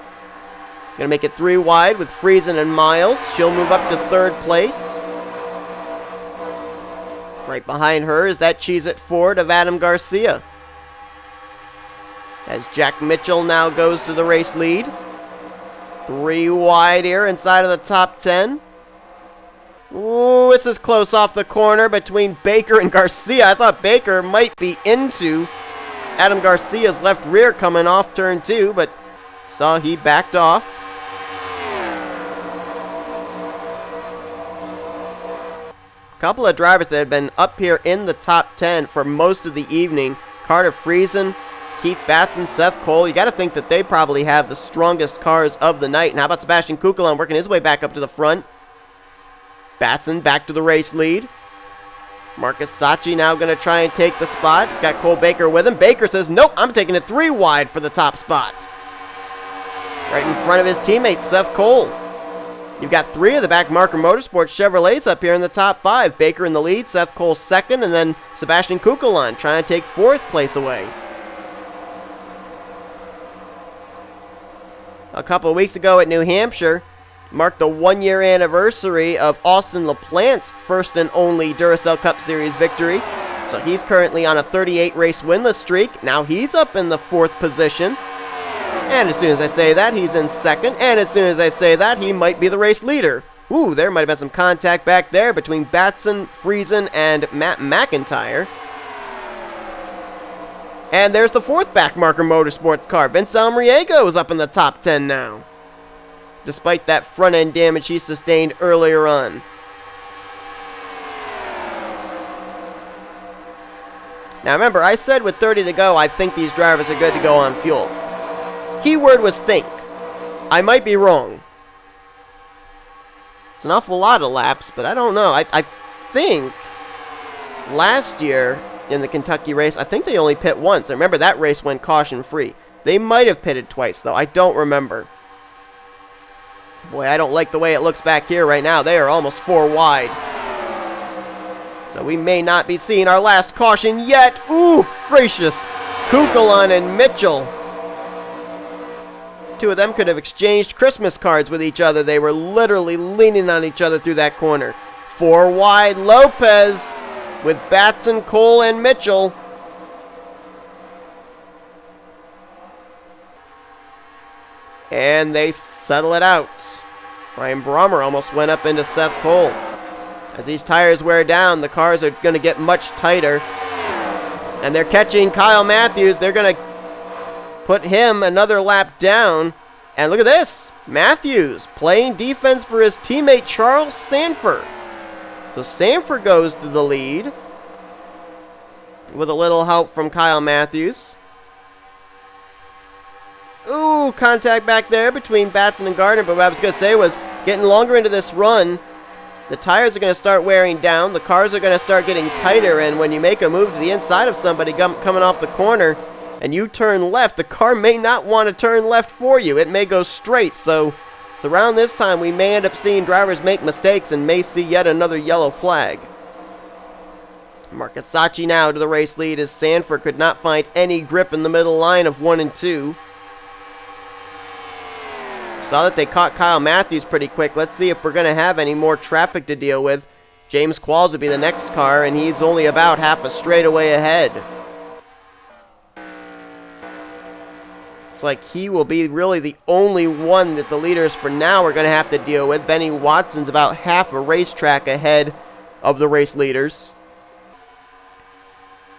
Going to make it 3 wide with Friesen and Miles. She'll move up to 3rd place. Right behind her is that Cheez-It Ford of Adam Garcia. As Jack Mitchell now goes to the race lead. 3 wide here inside of the top 10. Ooh, this is close off the corner between Baker and Garcia. I thought Baker might be into Adam Garcia's left rear coming off turn 2, but saw he backed off. Couple of drivers that have been up here in the top 10 for most of the evening. Carter Friesen, Keith Batson, Seth Cole. You got to think that they probably have the strongest cars of the night. And how about Sebastian Kukulon working his way back up to the front? Batson back to the race lead. Marcus Sacchi now going to try and take the spot. Got Cole Baker with him. Baker says, nope, I'm taking it 3 wide for the top spot. Right in front of his teammate, Seth Cole. You've got 3 of the back Marker Motorsports Chevrolets up here in the top 5. Baker in the lead, Seth Cole 2nd, and then Sebastian Kukulon trying to take 4th place away. A couple of weeks ago at New Hampshire, marked the 1-year anniversary of Austin LaPlante's first and only Duracell Cup Series victory. So he's currently on a 38-race winless streak. Now he's up in the 4th position. And as soon as I say that, he's in 2nd. And as soon as I say that, he might be the race leader. Ooh, there might have been some contact back there between Batson, Friesen, and Matt McIntyre. And there's the 4th back Marker Motorsports car. Vince Almriego is up in the top 10 now, despite that front-end damage he sustained earlier on. Now remember, I said with 30 to go, I think these drivers are good to go on fuel. Keyword was think. I might be wrong. It's an awful lot of laps, but I don't know. I think last year in the Kentucky race, I think they only pit once. I remember that race went caution-free. They might have pitted twice, though. I don't remember. Boy, I don't like the way it looks back here right now. They are almost 4 wide. So we may not be seeing our last caution yet. Ooh, gracious. Kukulon and Mitchell. 2 of them could have exchanged Christmas cards with each other. They were literally leaning on each other through that corner. 4 wide Lopez with Batson, Cole, and Mitchell. And they settle it out. Ryan Brommer almost went up into Seth Cole. As these tires wear down, the cars are going to get much tighter. And they're catching Kyle Matthews. They're going to put him another lap down. And look at this. Matthews playing defense for his teammate Charles Sanford. So Sanford goes to the lead with a little help from Kyle Matthews. Ooh, contact back there between Batson and Gardner. But what I was going to say was, getting longer into this run, the tires are going to start wearing down. The cars are going to start getting tighter. And when you make a move to the inside of somebody coming off the corner and you turn left, the car may not want to turn left for you. It may go straight. So it's around this time we may end up seeing drivers make mistakes and may see yet another yellow flag. Marcus Sacchi now to the race lead as Sanford could not find any grip in the middle line of 1 and 2. Saw that they caught Kyle Matthews pretty quick. Let's see if we're going to have any more traffic to deal with. James Qualls would be the next car, and he's only about half a straightaway ahead. It's like he will be really the only one that the leaders for now are going to have to deal with. Benny Watson's about half a racetrack ahead of the race leaders.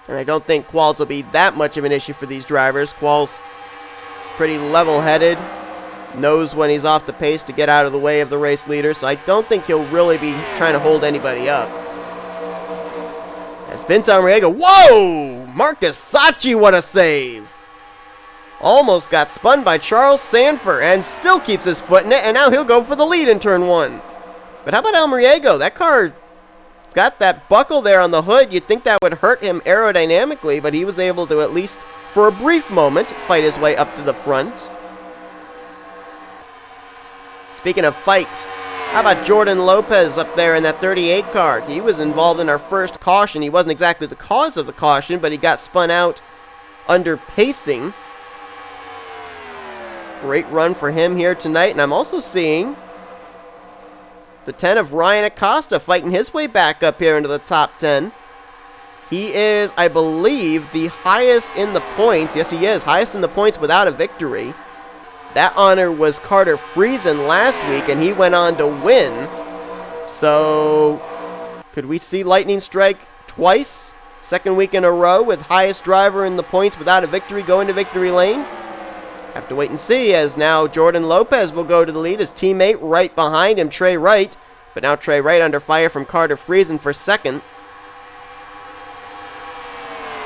And I don't think Qualls will be that much of an issue for these drivers. Qualls pretty level-headed. Knows when he's off the pace to get out of the way of the race leader, so I don't think he'll really be trying to hold anybody up. As Vince Almriego, whoa! Marcus Sacchi, what a save! Almost got spun by Charles Sanford and still keeps his foot in it, and now he'll go for the lead in turn 1. But how about Almriego? That car got that buckle there on the hood. You'd think that would hurt him aerodynamically, but he was able to, at least for a brief moment, fight his way up to the front. Speaking of fight, how about Jordan Lopez up there in that 38 car? He was involved in our first caution. He wasn't exactly the cause of the caution, but he got spun out under pacing. Great run for him here tonight. And I'm also seeing the 10 of Ryan Acosta fighting his way back up here into the top 10. He is, I believe, the highest in the points. Yes, he is. Highest in the points without a victory. That honor was Carter Friesen last week, and he went on to win. So, could we see lightning strike twice? Second week in a row with highest driver in the points without a victory going to victory lane? Have to wait and see, as now Jordan Lopez will go to the lead. His teammate right behind him, Trey Wright. But now Trey Wright under fire from Carter Friesen for second.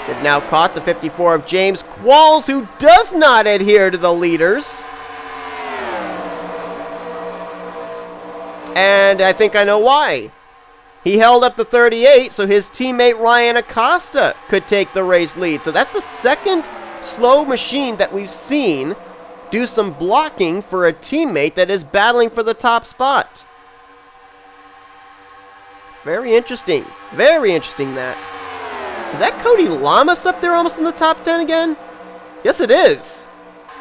They've now caught the 54 of James Qualls, who does not adhere to the leaders. And I think I know why. He held up the 38, so his teammate Ryan Acosta could take the race lead. So that's the second slow machine that we've seen do some blocking for a teammate that is battling for the top spot. Very interesting. Very interesting, that. Is that Cody Lamas up there almost in the top 10 again? Yes, it is.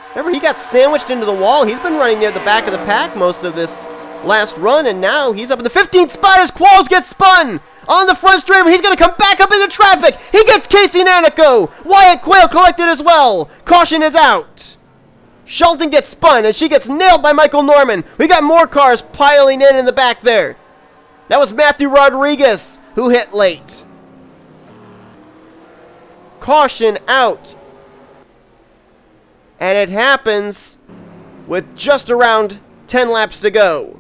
Remember, he got sandwiched into the wall. He's been running near the back of the pack most of this last run, and now he's up in the 15th spot as Qualls gets spun on the front straight. He's going to come back up into traffic. He gets Casey Nanico. Wyatt Quayle collected as well. Caution is out. Shelton gets spun, and she gets nailed by Michael Norman. We got more cars piling in the back there. That was Matthew Rodriguez who hit late. Caution out. And it happens with just around 10 laps to go.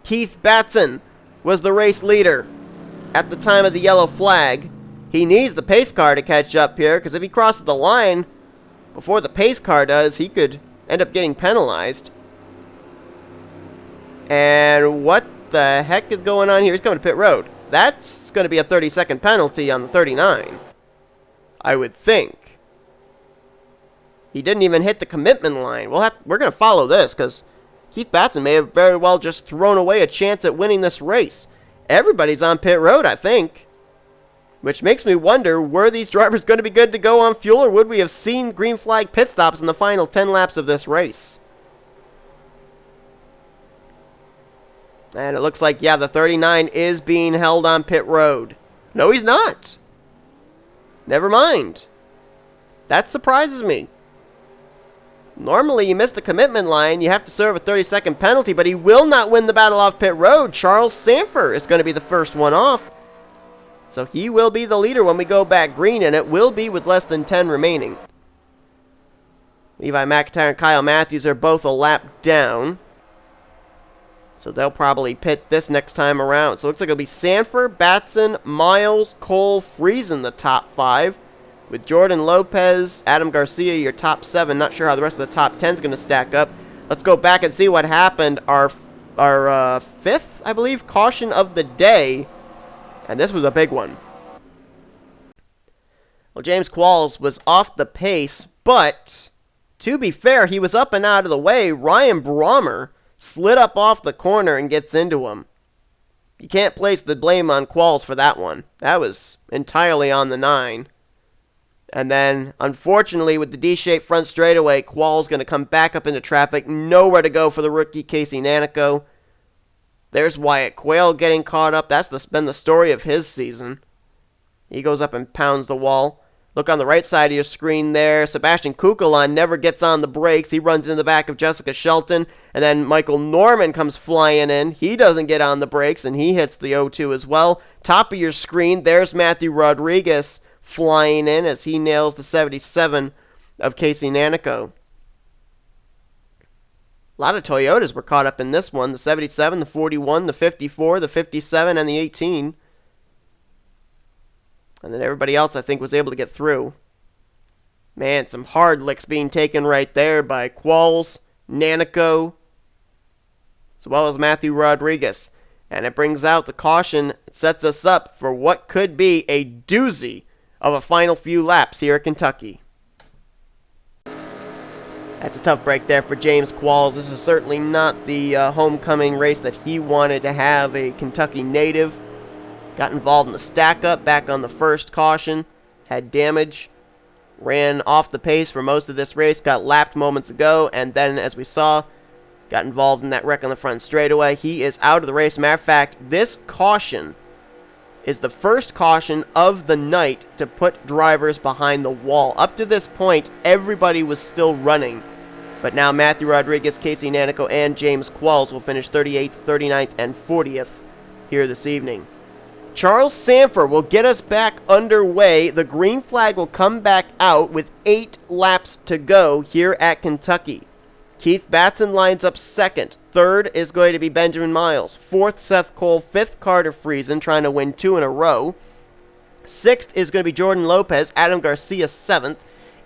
Keith Batson was the race leader at the time of the yellow flag. He needs the pace car to catch up here, because if he crosses the line before the pace car does, he could end up getting penalized. And what the heck is going on here? He's coming to pit road. That's going to be a 30-second penalty on the 39, I would think. He didn't even hit the commitment line. We're going to follow this, because Keith Batson may have very well just thrown away a chance at winning this race. Everybody's on pit road, I think. Which makes me wonder, were these drivers going to be good to go on fuel, or would we have seen green flag pit stops in the final 10 laps of this race? And it looks like, yeah, the 39 is being held on pit road. No, he's not. Never mind. That surprises me. Normally, you miss the commitment line, you have to serve a 30-second penalty, but he will not win the battle off pit road. Charles Sanford is going to be the first one off. So he will be the leader when we go back green, and it will be with less than 10 remaining. Levi McIntyre and Kyle Matthews are both a lap down. So they'll probably pit this next time around. So it looks like it'll be Sanford, Batson, Miles, Cole, Friesen, the top 5. With Jordan Lopez, Adam Garcia, your top 7. Not sure how the rest of the top 10 is going to stack up. Let's go back and see what happened. Our 5th, I believe, caution of the day. And this was a big one. Well, James Qualls was off the pace, but to be fair, he was up and out of the way. Ryan Brommer slid up off the corner and gets into him. You can't place the blame on Qualls for that one. That was entirely on the 9. And then, unfortunately, with the D-shaped front straightaway, Qualls going to come back up into traffic. Nowhere to go for the rookie Casey Nanico. There's Wyatt Quayle getting caught up. That's been the story of his season. He goes up and pounds the wall. Look on the right side of your screen there. Sebastian Kukulon never gets on the brakes. He runs into the back of Jessica Shelton. And then Michael Norman comes flying in. He doesn't get on the brakes, and he hits the O2 as well. Top of your screen, there's Matthew Rodriguez flying in as he nails the 77 of Casey Nanico. A lot of Toyotas were caught up in this one. The 77, the 41, the 54, the 57, and the 18. And then everybody else, I think, was able to get through. Man, some hard licks being taken right there by Qualls, Nanico, as well as Matthew Rodriguez. And it brings out the caution, sets us up for what could be a doozy of a final few laps here at Kentucky. That's a tough break there for James Qualls. This is certainly not the homecoming race that he wanted to have, a Kentucky native. Got involved in the stack-up back on the first caution, had damage, ran off the pace for most of this race, got lapped moments ago, and then, as we saw, got involved in that wreck on the front straightaway. He is out of the race. Matter of fact, this caution is the first caution of the night to put drivers behind the wall. Up to this point, everybody was still running, but now Matthew Rodriguez, Casey Nanico, and James Qualls will finish 38th, 39th, and 40th here this evening. Charles Sanford will get us back underway. The green flag will come back out with 8 laps to go here at Kentucky. Keith Batson lines up second. Third is going to be Benjamin Miles. Fourth, Seth Cole. Fifth, Carter Friesen, trying to win 2 in a row. Sixth is going to be Jordan Lopez. Adam Garcia, 7th.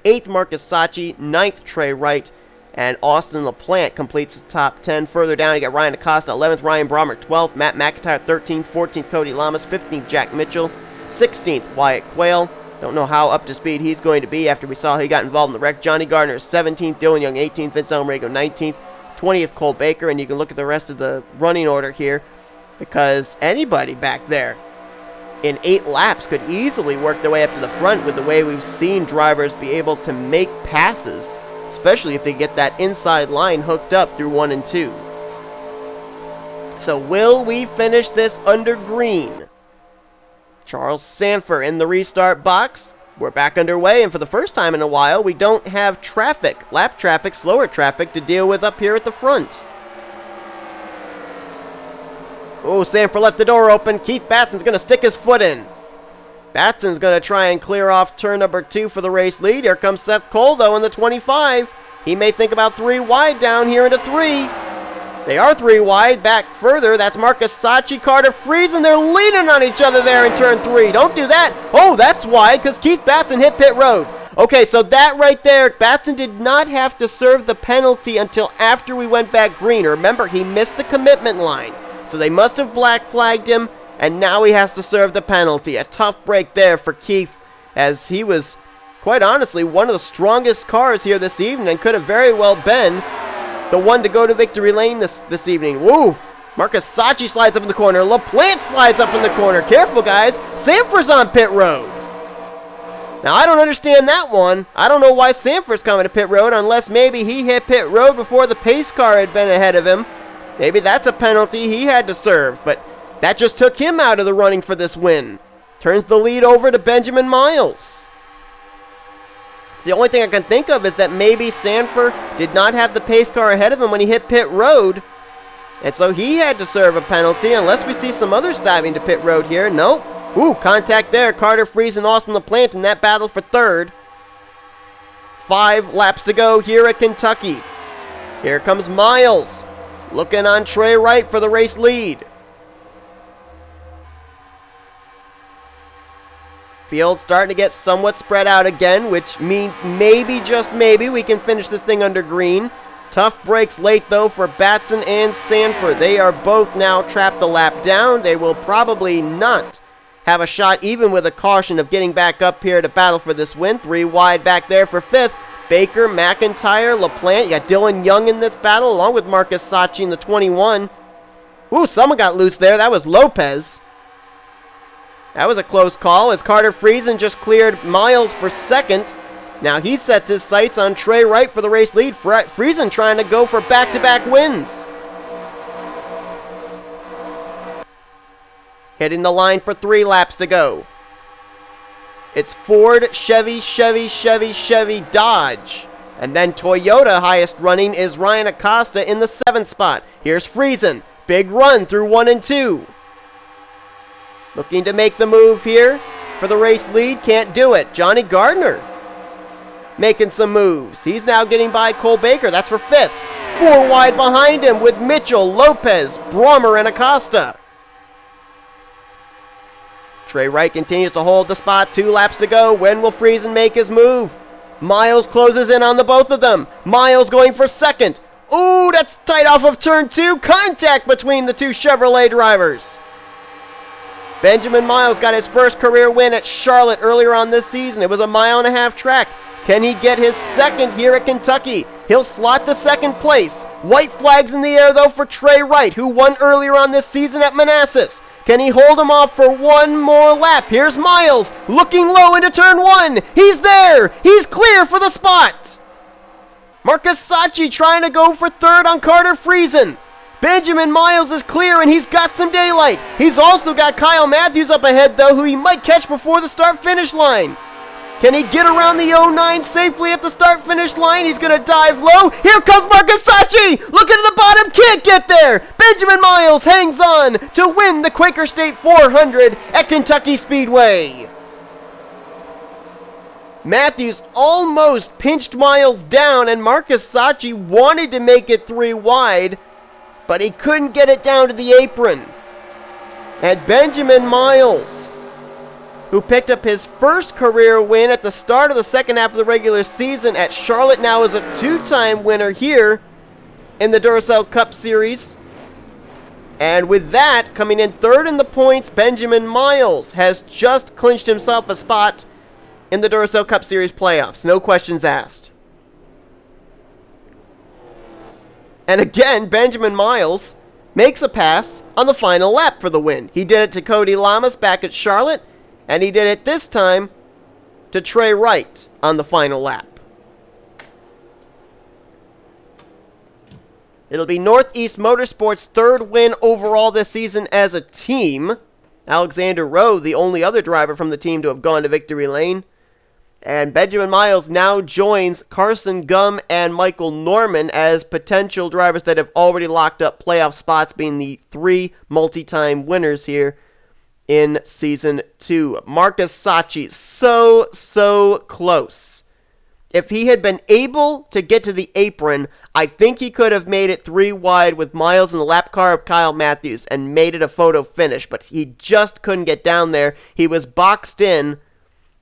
8th, Marcus Sacchi. 9th, Trey Wright. And Austin LaPlante completes the top 10. Further down, you got Ryan Acosta, 11th, Ryan Brommer, 12th, Matt McIntyre, 13th, 14th, Cody Lamas, 15th, Jack Mitchell, 16th, Wyatt Quayle. Don't know how up to speed he's going to be after we saw he got involved in the wreck. Johnny Gardner, 17th, Dylan Young, 18th, Vince Almrego, 19th, 20th, Cole Baker, and you can look at the rest of the running order here because anybody back there in 8 laps could easily work their way up to the front with the way we've seen drivers be able to make passes, especially if they get that inside line hooked up through 1 and 2. So will we finish this under green? Charles Sanford in the restart box. We're back underway, and for the first time in a while, we don't have traffic, lap traffic, slower traffic to deal with up here at the front. Oh, Sanford left the door open. Keith Batson's going to stick his foot in. Batson's going to try and clear off turn number 2 for the race lead. Here comes Seth Cole, though, in the 25. He may think about 3 wide down here into 3. They are 3 wide. Back further, that's Marcus Sacchi, Carter Friesen. They're leaning on each other there in turn 3. Don't do that. Oh, that's wide because Keith Batson hit pit road. Okay, so that right there, Batson did not have to serve the penalty until after we went back green. Remember, he missed the commitment line. So they must have black flagged him, and now he has to serve the penalty. A tough break there for Keith, as he was, quite honestly, one of the strongest cars here this evening and could have very well been the one to go to victory lane this evening. Woo! Marcus Sacchi slides up in the corner. LaPlante slides up in the corner. Careful, guys. Sanford's on pit road. Now, I don't understand that one. I don't know why Sanford's coming to pit road unless maybe he hit pit road before the pace car had been ahead of him. Maybe that's a penalty he had to serve, but that just took him out of the running for this win. Turns the lead over to Benjamin Miles. The only thing I can think of is that maybe Sanford did not have the pace car ahead of him when he hit pit road, and so he had to serve a penalty unless we see some others diving to pit road here. Nope. Ooh, contact there. Carter Friesen and Austin LaPlante in that battle for third. 5 laps to go here at Kentucky. Here comes Miles, looking on Trey Wright for the race lead. Field starting to get somewhat spread out again, which means maybe, just maybe, we can finish this thing under green. Tough breaks late, though, for Batson and Sanford. They are both now trapped a lap down. They will probably not have a shot, even with a caution, of getting back up here to battle for this win. 3 wide back there for 5th. Baker, McIntyre, LaPlante. You got Dylan Young in this battle, along with Marcus Sacchi in the 21. Ooh, someone got loose there. That was Lopez. That was a close call as Carter Friesen just cleared Miles for second. Now he sets his sights on Trey Wright for the race lead. Friesen trying to go for back-to-back wins. Hitting the line for 3 laps to go. It's Ford, Chevy, Chevy, Chevy, Chevy, Dodge. And then Toyota, highest running, is Ryan Acosta in the 7th spot. Here's Friesen. Big run through 1 and 2. Looking to make the move here for the race lead. Can't do it. Johnny Gardner making some moves. He's now getting by Cole Baker. That's for 5th. 4 wide behind him with Mitchell, Lopez, Brommer, and Acosta. Trey Wright continues to hold the spot. 2 laps to go. When will Friesen make his move? Miles closes in on the both of them. Miles going for second. Ooh, that's tight off of turn 2. Contact between the 2 Chevrolet drivers. Benjamin Miles got his first career win at Charlotte earlier on this season. It was a 1.5 mile track. Can he get his second here at Kentucky? He'll slot to second place. White flags in the air, though, for Trey Wright, who won earlier on this season at Manassas. Can he hold him off for one more lap? Here's Miles, looking low into turn one. He's there. He's clear for the spot. Marcus Sachi trying to go for third on Carter Friesen. Benjamin Miles is clear, and he's got some daylight. He's also got Kyle Matthews up ahead, though, who he might catch before the start-finish line. Can he get around the 09 safely at the start-finish line? He's going to dive low. Here comes Marcus Sachi. Look at the bottom. Can't get there. Benjamin Miles hangs on to win the Quaker State 400 at Kentucky Speedway. Matthews almost pinched Miles down, and Marcus Sachi wanted to make it 3 wide, but he couldn't get it down to the apron. And Benjamin Miles, who picked up his first career win at the start of the second half of the regular season at Charlotte, now is a 2-time winner here in the Duracell Cup Series. And with that, coming in third in the points, Benjamin Miles has just clinched himself a spot in the Duracell Cup Series playoffs. No questions asked. And again, Benjamin Miles makes a pass on the final lap for the win. He did it to Cody Lamas back at Charlotte, and he did it this time to Trey Wright on the final lap. It'll be Northeast Motorsports' third win overall this season as a team. Alexander Rowe, the only other driver from the team to have gone to victory lane. And Benjamin Miles now joins Carson Gumm and Michael Norman as potential drivers that have already locked up playoff spots, being the 3 multi-time winners here in Season 2. Marcus Sachi, so close. If he had been able to get to the apron, I think he could have made it 3 wide with Miles in the lap car of Kyle Matthews and made it a photo finish, but he just couldn't get down there. He was boxed in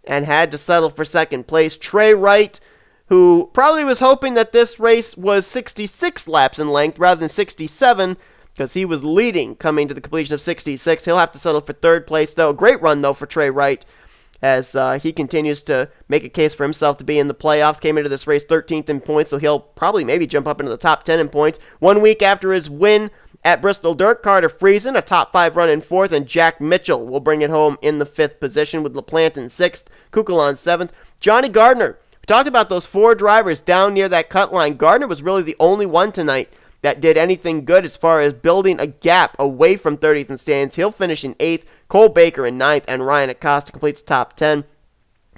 and had to settle for second place. Trey Wright, who probably was hoping that this race was 66 laps in length rather than 67, because he was leading coming to the completion of 66. He'll have to settle for third place, though. Great run, though, for Trey Wright, as he continues to make a case for himself to be in the playoffs. Came into this race 13th in points, so he'll probably maybe jump up into the top 10 in points. 1 week after his win at Bristol Dirt, Carter Friesen, a top 5 run in 4th, and Jack Mitchell will bring it home in the 5th position, with LaPlante in 6th, Kukulon 7th. Johnny Gardner, we talked about those 4 drivers down near that cut line. Gardner was really the only one tonight that did anything good as far as building a gap away from 30th in standings. He'll finish in 8th, Cole Baker in 9th, and Ryan Acosta completes top 10.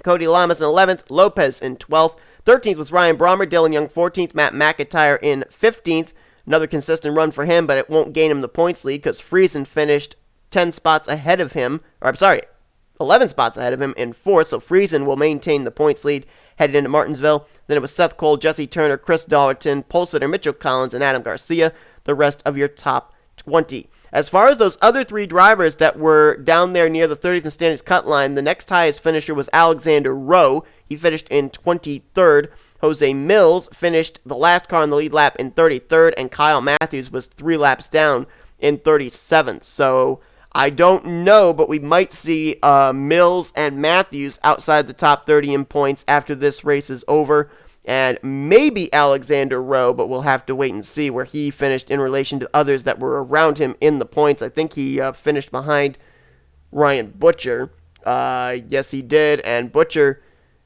Cody Lamas in 11th, Lopez in 12th. 13th was Ryan Brommer, Dylan Young 14th, Matt McIntyre in 15th. Another consistent run for him, but it won't gain him the points lead because Friesen finished 10 spots ahead of him, 11 spots ahead of him in 4th, so Friesen will maintain the points lead headed into Martinsville. Then it was Seth Cole, Jesse Turner, Chris Dallerton, pole sitter Mitchell Collins, and Adam Garcia, the rest of your top 20. As far as those other 3 drivers that were down there near the 30th in standings cut line, the next highest finisher was Alexander Rowe. He finished in 23rd. Jose Mills finished the last car on the lead lap in 33rd, and Kyle Matthews was 3 laps down in 37th. So I don't know, but we might see Mills and Matthews outside the top 30 in points after this race is over, and maybe Alexander Rowe, but we'll have to wait and see where he finished in relation to others that were around him in the points. I think he finished behind Ryan Butcher. Yes, he did, and Butcher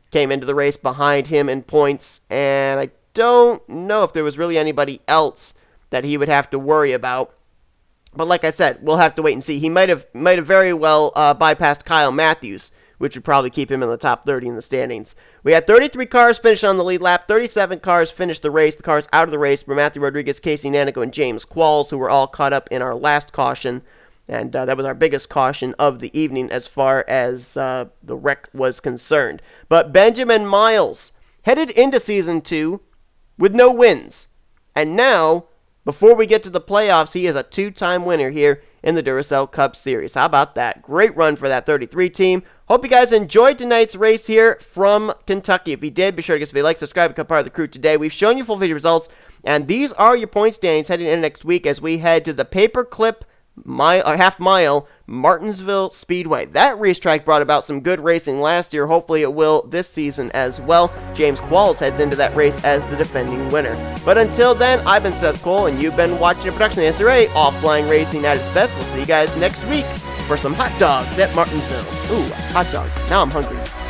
came into the race behind him in points, and I don't know if there was really anybody else that he would have to worry about. But like I said, we'll have to wait and see. He might have very well bypassed Kyle Matthews, which would probably keep him in the top 30 in the standings. We had 33 cars finish on the lead lap. 37 cars finished the race. The cars out of the race were Matthew Rodriguez, Casey Nanico, and James Qualls, who were all caught up in our last caution. And that was our biggest caution of the evening as far as the wreck was concerned. But Benjamin Miles headed into Season 2 with no wins. And now, before we get to the playoffs, he is a 2-time winner here in the Duracell Cup Series. How about that? Great run for that 33 team. Hope you guys enjoyed tonight's race here from Kentucky. If you did, be sure to give us a like, subscribe, become part of the crew today. We've shown you full video results, and these are your point standings heading into next week as we head to the Paperclip half mile Martinsville Speedway. That racetrack brought about some good racing last year. Hopefully it will this season as well. James Qualls heads into that race as the defending winner. But until then, I've been Seth Cole, and you've been watching a production of the NNSCRA, Offline Racing at its best. We'll see you guys next week for some hot dogs at Martinsville. Ooh, hot dogs. Now I'm hungry.